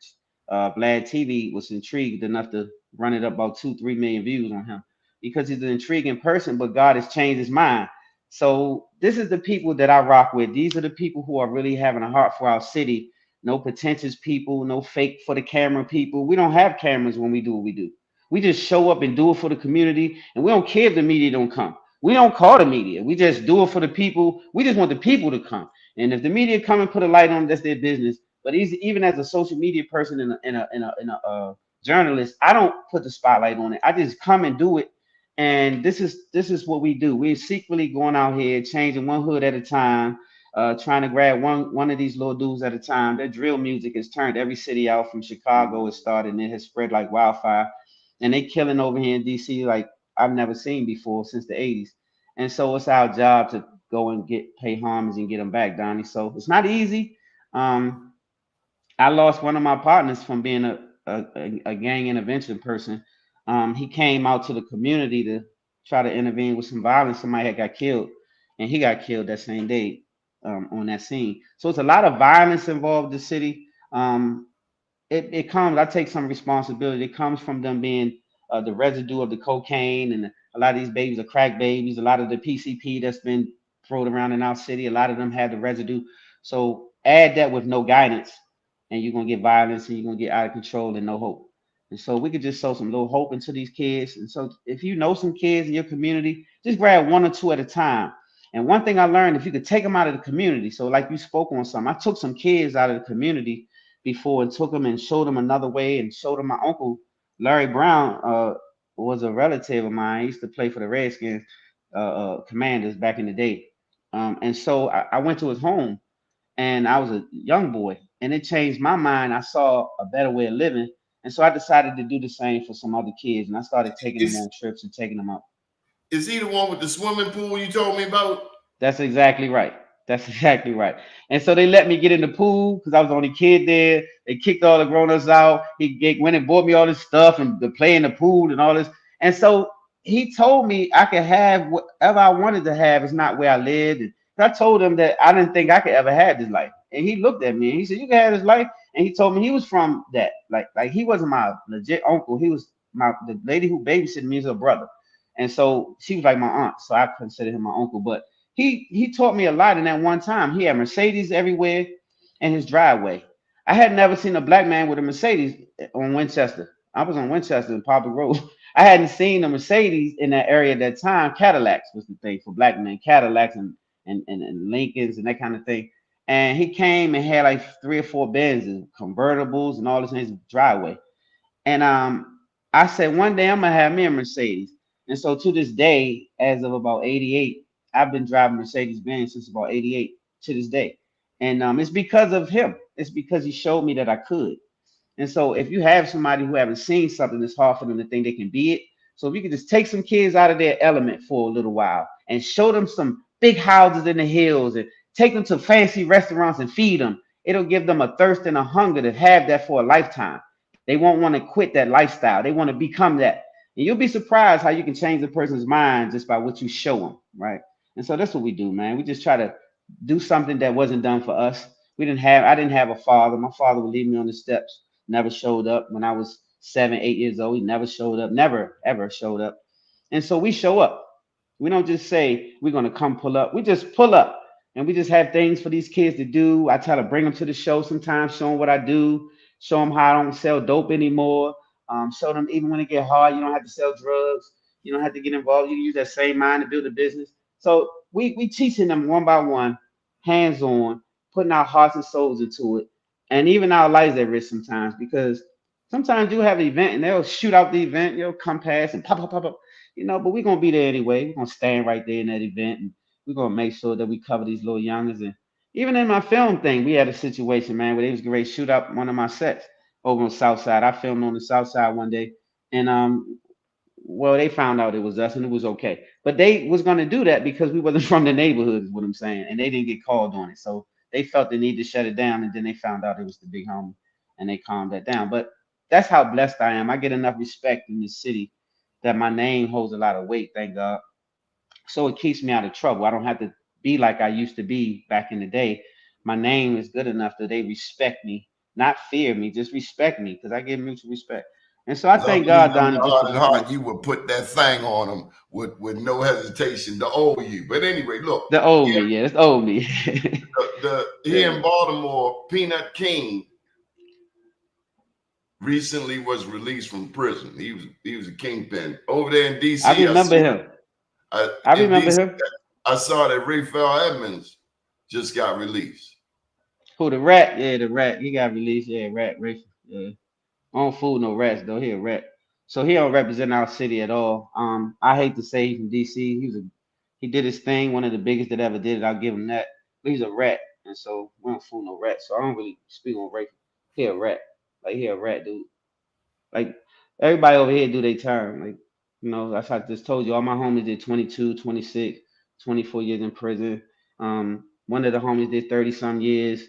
Vlad TV was intrigued enough to run it up about 2-3 million views on him because he's an intriguing person, but God has changed his mind. So this is the people that I rock with. These are the people who are really having a heart for our city. No pretentious people, no fake for the camera people. We don't have cameras when we do what we do. We just show up and do it for the community, and we don't care if the media don't come. We don't call the media. We just do it for the people. We just want the people to come. And if the media come and put a light on them, that's their business. But even as a social media person and a journalist, I don't put the spotlight on it. I just come and do it. And this is what we do. We're secretly going out here, changing one hood at a time, trying to grab one of these little dudes at a time. Their drill music has turned every city out. From Chicago, it started and it has spread like wildfire. And they killing over here in DC like I've never seen before since the 80s. And so it's our job to go and pay homage and get them back, Donnie. So it's not easy. I lost one of my partners from being a gang intervention person. He came out to the community to try to intervene with some violence. Somebody had got killed, and he got killed that same day on that scene. So it's a lot of violence involved in the city. It comes, I take some responsibility. It comes from them being the residue of the cocaine, and a lot of these babies are crack babies. A lot of the PCP that's been thrown around in our city, a lot of them have the residue. So add that with no guidance, and you're going to get violence, and you're going to get out of control and no hope. And so we could just sow some little hope into these kids. And so if you know some kids in your community, just grab 1 or 2 at a time. And one thing I learned, if you could take them out of the community, so like you spoke on some, I took some kids out of the community before and took them and showed them another way and showed them my uncle, Larry Brown, was a relative of mine. He used to play for the Redskins Commanders back in the day. And so I went to his home and I was a young boy and it changed my mind. I saw a better way of living. And so I decided to do the same for some other kids. And I started taking them on trips and taking them out. Is he the one with the swimming pool you told me about? That's exactly right. That's exactly right. And so they let me get in the pool because I was the only kid there. They kicked all the grown-ups out. He went and bought me all this stuff and to play in the pool and all this. And so he told me I could have whatever I wanted to have. It's not where I lived. And I told him that I didn't think I could ever have this life. And he looked at me and he said, you can have this life. And he told me he was from that. Like he wasn't my legit uncle. He was the lady who babysitted me is her brother. And so she was like my aunt. So I considered him my uncle. But he taught me a lot in that one time. He had Mercedes everywhere in his driveway. I had never seen a black man with a Mercedes on Winchester. I was on Winchester and Poplar Road. I hadn't seen a Mercedes in that area at that time. Cadillacs was the thing for black men, Cadillacs and Lincolns and that kind of thing. And he came and had like 3 or 4 Benzes, convertibles, and all this in his driveway. And I said one day I'm gonna have me a Mercedes. And so to this day, as of about 88, I've been driving Mercedes Benz since about 88 to this day. And it's because of him. It's because he showed me that I could. And so if you have somebody who haven't seen something, it's hard for them to think they can be it. So if you could just take some kids out of their element for a little while and show them some big houses in the hills and take them to fancy restaurants and feed them, it'll give them a thirst and a hunger to have that for a lifetime. They won't want to quit that lifestyle. They want to become that. And you'll be surprised how you can change a person's mind just by what you show them, right? And so that's what we do, man. We just try to do something that wasn't done for us. I didn't have a father. My father would leave me on the steps, never showed up when I was 7, 8 years old. He never showed up, never, ever showed up. And so we show up. We don't just say we're going to come pull up. We just pull up and we just have things for these kids to do. I try to bring them to the show sometimes, show them what I do, show them how I don't sell dope anymore. Show them even when it get hard, you don't have to sell drugs. You don't have to get involved. You can use that same mind to build a business. So we teaching them one by one, hands on, putting our hearts and souls into it. And even our lives at risk sometimes, because sometimes you have an event and they'll shoot out the event, you'll come past and pop, pop, pop, pop, but we're going to be there anyway. We're going to stand right there in that event and we're going to make sure that we cover these little youngers. And even in my film thing, we had a situation, man, where they was going to shoot up one of my sets over on the South Side. I filmed on the South Side one day and, well, they found out it was us and it was okay. But they was going to do that because we wasn't from the neighborhood is what I'm saying. And they didn't get called on it. So they felt the need to shut it down, and then they found out it was the big homie, and they calmed that down. But that's how blessed I am. I get enough respect in this city that my name holds a lot of weight, thank God. So it keeps me out of trouble. I don't have to be like I used to be back in the day. My name is good enough that they respect me, not fear me, just respect me because I give mutual respect. And so I thank God, Donnie, just for heart, you would put that thing on them with no hesitation to owe you. But anyway, look, the old me, yeah, it's old me. Here in Baltimore, Peanut King recently was released from prison. He was a kingpin over there in DC. I remember him. I remember him. I saw that Raphael Edmonds just got released. Who, the rat? Yeah, the rat. He got released. Yeah, rat. Yeah. I don't fool no rats though. He a rat. So he don't represent our city at all. I hate to say he's from DC. He did his thing, one of the biggest that ever did it. I'll give him that. But he's a rat. And so we don't fool no rats. So I don't really speak on rape. He a rat. Like he a rat, dude. Like everybody over here do their time. Like, that's how I just told you. All my homies did 22, 26, 24 years in prison. One of the homies did 30 some years.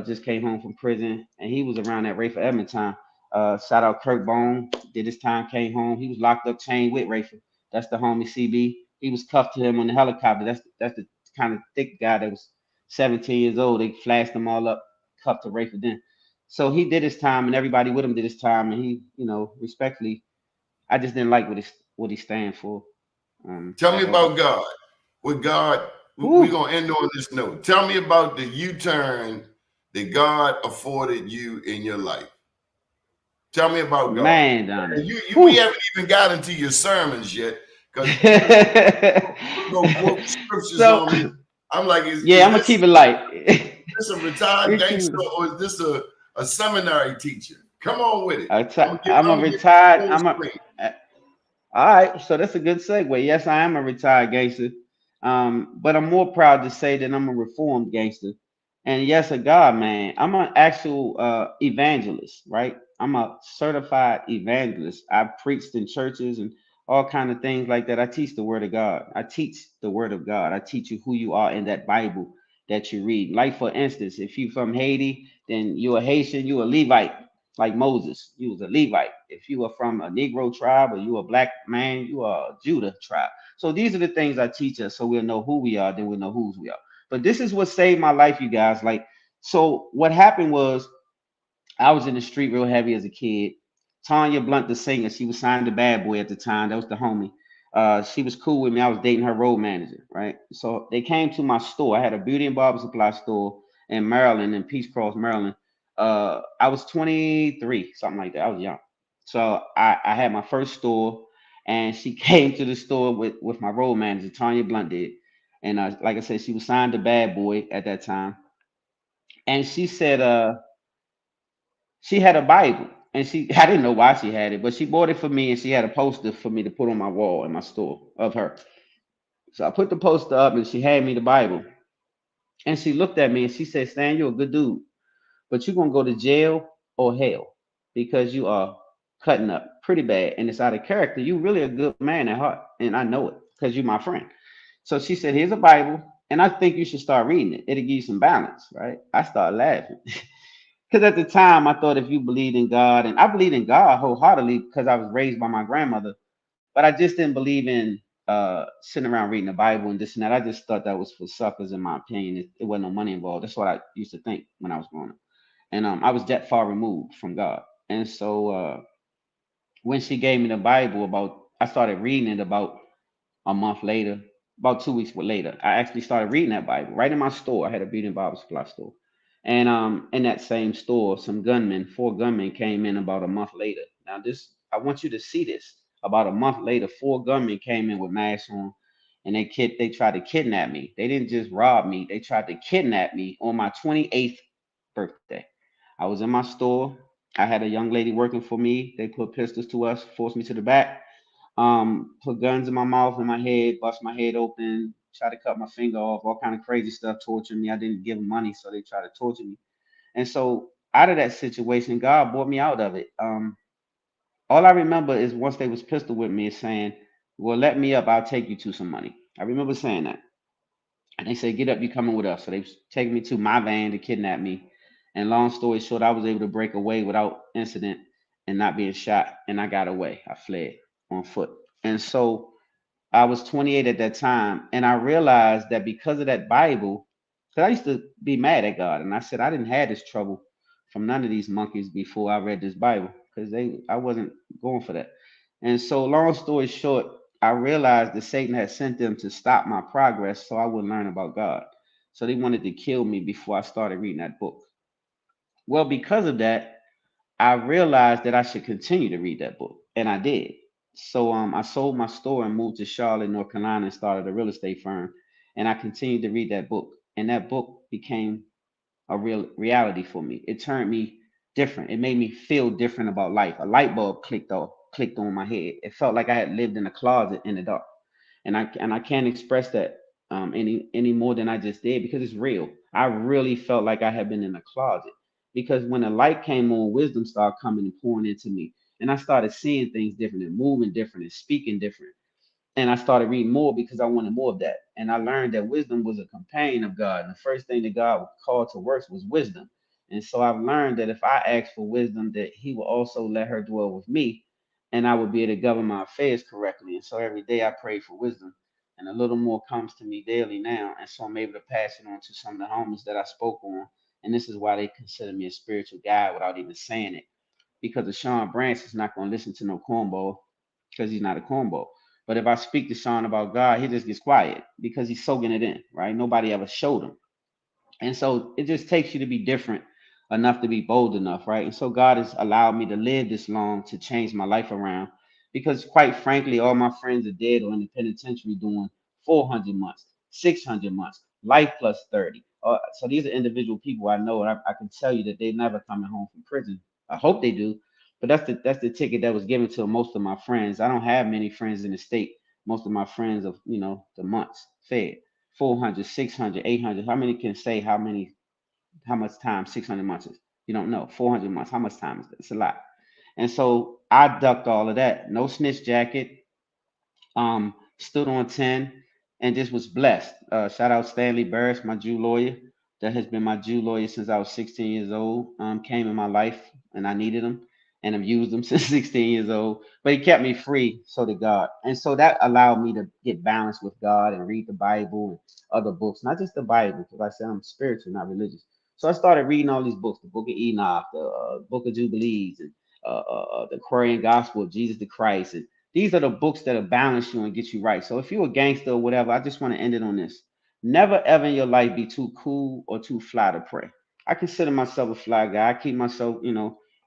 Just came home from prison, and he was around that Rafer Edmond time. Shout out Kirk Bone, did his time, came home. He was locked up, chained with Rafer. That's the homie CB. He was cuffed to him on the helicopter. That's the kind of thick guy that was 17 years old. They flashed them all up, cuffed to Rafer then. So he did his time, and everybody with him did his time. And he, respectfully, I just didn't like what he stand for. Tell me about God. With God, we're gonna end on this note. Tell me about the U-turn that God afforded you in your life. Tell me about God. Man, Donnie. We haven't even got into your sermons yet. Because quote scriptures on me. I'm like, I'm gonna keep it light. Is this a retired gangster or is this a seminary teacher? Come on with it. All right, so that's a good segue. Yes, I am a retired gangster. But I'm more proud to say that I'm a reformed gangster. And yes, a God man. I'm an actual evangelist, right? I'm a certified evangelist. I've preached in churches and all kind of things like that. I teach the word of God. I teach the word of God. I teach you who you are in that Bible that you read. Like for instance, if you're from Haiti, then you're a Haitian, you're a Levite, like Moses. You was a Levite. If you are from a Negro tribe or you a black man, you are a Judah tribe. So these are the things I teach us so we'll know who we are, then we'll know whose we are. But this is what saved my life, you guys. Like, so what happened was I was in the street real heavy as a kid. Tanya Blunt, the singer, she was signed to Bad Boy at the time. That was the homie. She was cool with me. I was dating her road manager, right? So they came to my store. I had a beauty and barber supply store in Maryland, in Peace Cross, Maryland. I was 23, something like that. I was young. So I had my first store, and she came to the store with my road manager, Tanya Blunt did. And like I said, she was signed to Bad Boy at that time. And she said she had a Bible. And I didn't know why she had it, but she bought it for me, and she had a poster for me to put on my wall in my store of her. So I put the poster up, and she had me the Bible. And she looked at me and she said, Stan, you're a good dude, but you're going to go to jail or hell because you are cutting up pretty bad and it's out of character. You really a good man at heart. And I know it because you're my friend. So she said, here's a Bible. And I think you should start reading it. It'll give you some balance, right? I started laughing. Because at the time, I thought if you believed in God, and I believed in God wholeheartedly because I was raised by my grandmother, but I just didn't believe in sitting around reading the Bible and this and that. I just thought that was for suckers, in my opinion. It wasn't no money involved. That's what I used to think when I was growing up. And I was that far removed from God. And so when she gave me the Bible, I started reading it about a month later, about 2 weeks later. I actually started reading that Bible right in my store. I had a beauty and Bible supply store. And in that same store, four gunmen came in about a month later. Now I want you to see this. About a month later, four gunmen came in with masks on, and they tried to kidnap me. They didn't just rob me; they tried to kidnap me on my 28th birthday. I was in my store. I had a young lady working for me. They put pistols to us, forced me to the back, put guns in my mouth and my head, bust my head open, try to cut my finger off, all kind of crazy stuff, torture me. I didn't give them money, so they tried to torture me. And so out of that situation, God brought me out of it. All I remember is once they was pistol with me is saying, well, let me up, I'll take you to some money. I remember saying that. And they said, get up, you coming with us. So they taking me to my van to kidnap me. And long story short, I was able to break away without incident and not being shot. And I got away. I fled on foot. And so I was 28 at that time, and I realized that because of that Bible, because I used to be mad at God, and I said I didn't have this trouble from none of these monkeys before I read this Bible, because I wasn't going for that. And so, long story short, I realized that Satan had sent them to stop my progress, so I would learn about God. So they wanted to kill me before I started reading that book. Well, because of that, I realized that I should continue to read that book, and I did. So I sold my store and moved to Charlotte, North Carolina, and started a real estate firm. And I continued to read that book, and that book became a real reality for me. It turned me different. It made me feel different about life. A light bulb clicked on my head. It felt like I had lived in a closet in the dark, and I can't express that any more than I just did because it's real. I really felt like I had been in a closet because when the light came on, wisdom started coming and pouring into me, and I started seeing things different and moving different and speaking different. And I started reading more because I wanted more of that. And I learned that wisdom was a companion of God. And the first thing that God called to works was wisdom. And so I've learned that if I ask for wisdom, that He will also let her dwell with me, and I will be able to govern my affairs correctly. And so every day I pray for wisdom, and a little more comes to me daily now. And so I'm able to pass it on to some of the homies that I spoke on. And this is why they consider me a spiritual guide without even saying it. Because a Sean Branch is not going to listen to no cornball because he's not a cornball. But if I speak to Sean about God, he just gets quiet because he's soaking it in, right? Nobody ever showed him. And so it just takes you to be different enough to be bold enough, right? And so God has allowed me to live this long to change my life around because, quite frankly, all my friends are dead or in the penitentiary doing 400 months, 600 months, life plus 30. So these are individual people I know, and I can tell you that they're never coming home from prison. I hope they do, but that's the ticket that was given to most of my friends. I don't have many friends in the state. Most of my friends of the months fed. 400, 600, 800. How many can say how much time 600 months is? You don't know. 400 months. How much time is that? It's a lot. And so I ducked all of that. No snitch jacket. Stood on 10 and just was blessed. Shout out Stanley Burris, my Jew lawyer. That has been my Jew lawyer since I was 16 years old. Came in my life and I needed him and I've used him since 16 years old. But he kept me free, so did God. And so that allowed me to get balanced with God and read the Bible and other books, not just the Bible, because I said I'm spiritual, not religious. So I started reading all these books, the Book of Enoch, the Book of Jubilees, and the Aquarian Gospel of Jesus the Christ. And these are the books that'll balance you and get you right. So if you're a gangster or whatever, I just want to end it on this. Never ever in your life be too cool or too fly to pray. I consider myself a fly guy. I keep myself,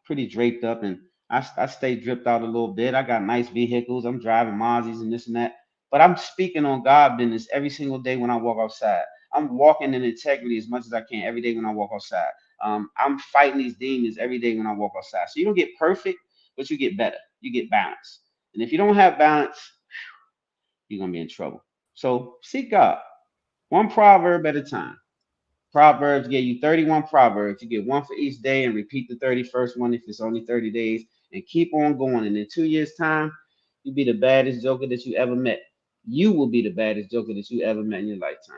pretty draped up, and I stay dripped out a little bit. I got nice vehicles. I'm driving Mazis and this and that. But I'm speaking on God business every single day when I walk outside. I'm walking in integrity as much as I can every day when I walk outside. I'm fighting these demons every day when I walk outside. So you don't get perfect, but you get better. You get balance. And if you don't have balance, you're gonna be in trouble. So seek God, one proverb at a time. Proverbs gave you 31 proverbs. You get one for each day and repeat the 31st one if it's only 30 days and keep on going. And in 2 years' time, you'll be the baddest joker that you ever met. You will be the baddest joker that you ever met in your lifetime.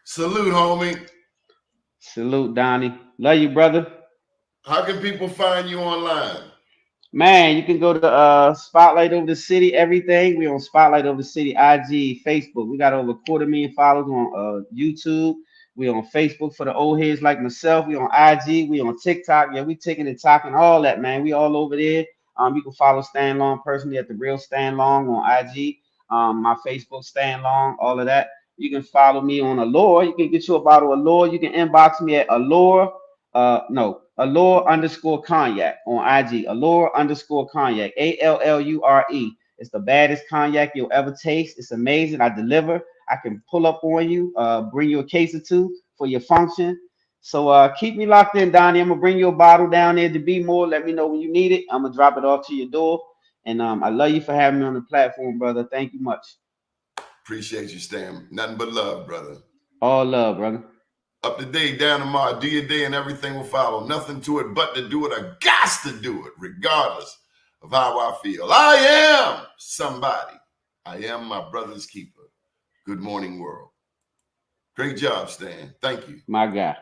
Salute, homie. Salute, Donnie. Love you, brother. How can people find you online? Man, you can go to Spotlight Over the City, everything. We on Spotlight Over the City, IG, Facebook. We got over 250,000 followers on YouTube. We on Facebook for the old heads like myself. We on IG. We on TikTok. Yeah, we taking and talking all that, man. We all over there. You can follow Stan Long personally at the real Stan Long on IG. My Facebook Stan Long, all of that. You can follow me on Allure. You can get you a bottle of Allure. You can inbox me at Allure. Allure underscore cognac on IG. Allure underscore cognac. ALLURE. It's the baddest cognac you'll ever taste. It's amazing. I deliver. I can pull up on you, bring you a case or two for your function. So keep me locked in, Donnie. I'm gonna bring you a bottle down there to Be More. Let me know when you need it. I'm gonna drop it off to your door. And I love you for having me on the platform, brother. Thank you much. Appreciate you, Stan. Nothing but love, brother. All love, brother. Up to date, down tomorrow. Do your day and everything will follow. Nothing to it but to do it. I got to do it, regardless of how I feel. I am somebody. I am my brother's keeper. Good morning, world. Great job, Stan. Thank you. My guy.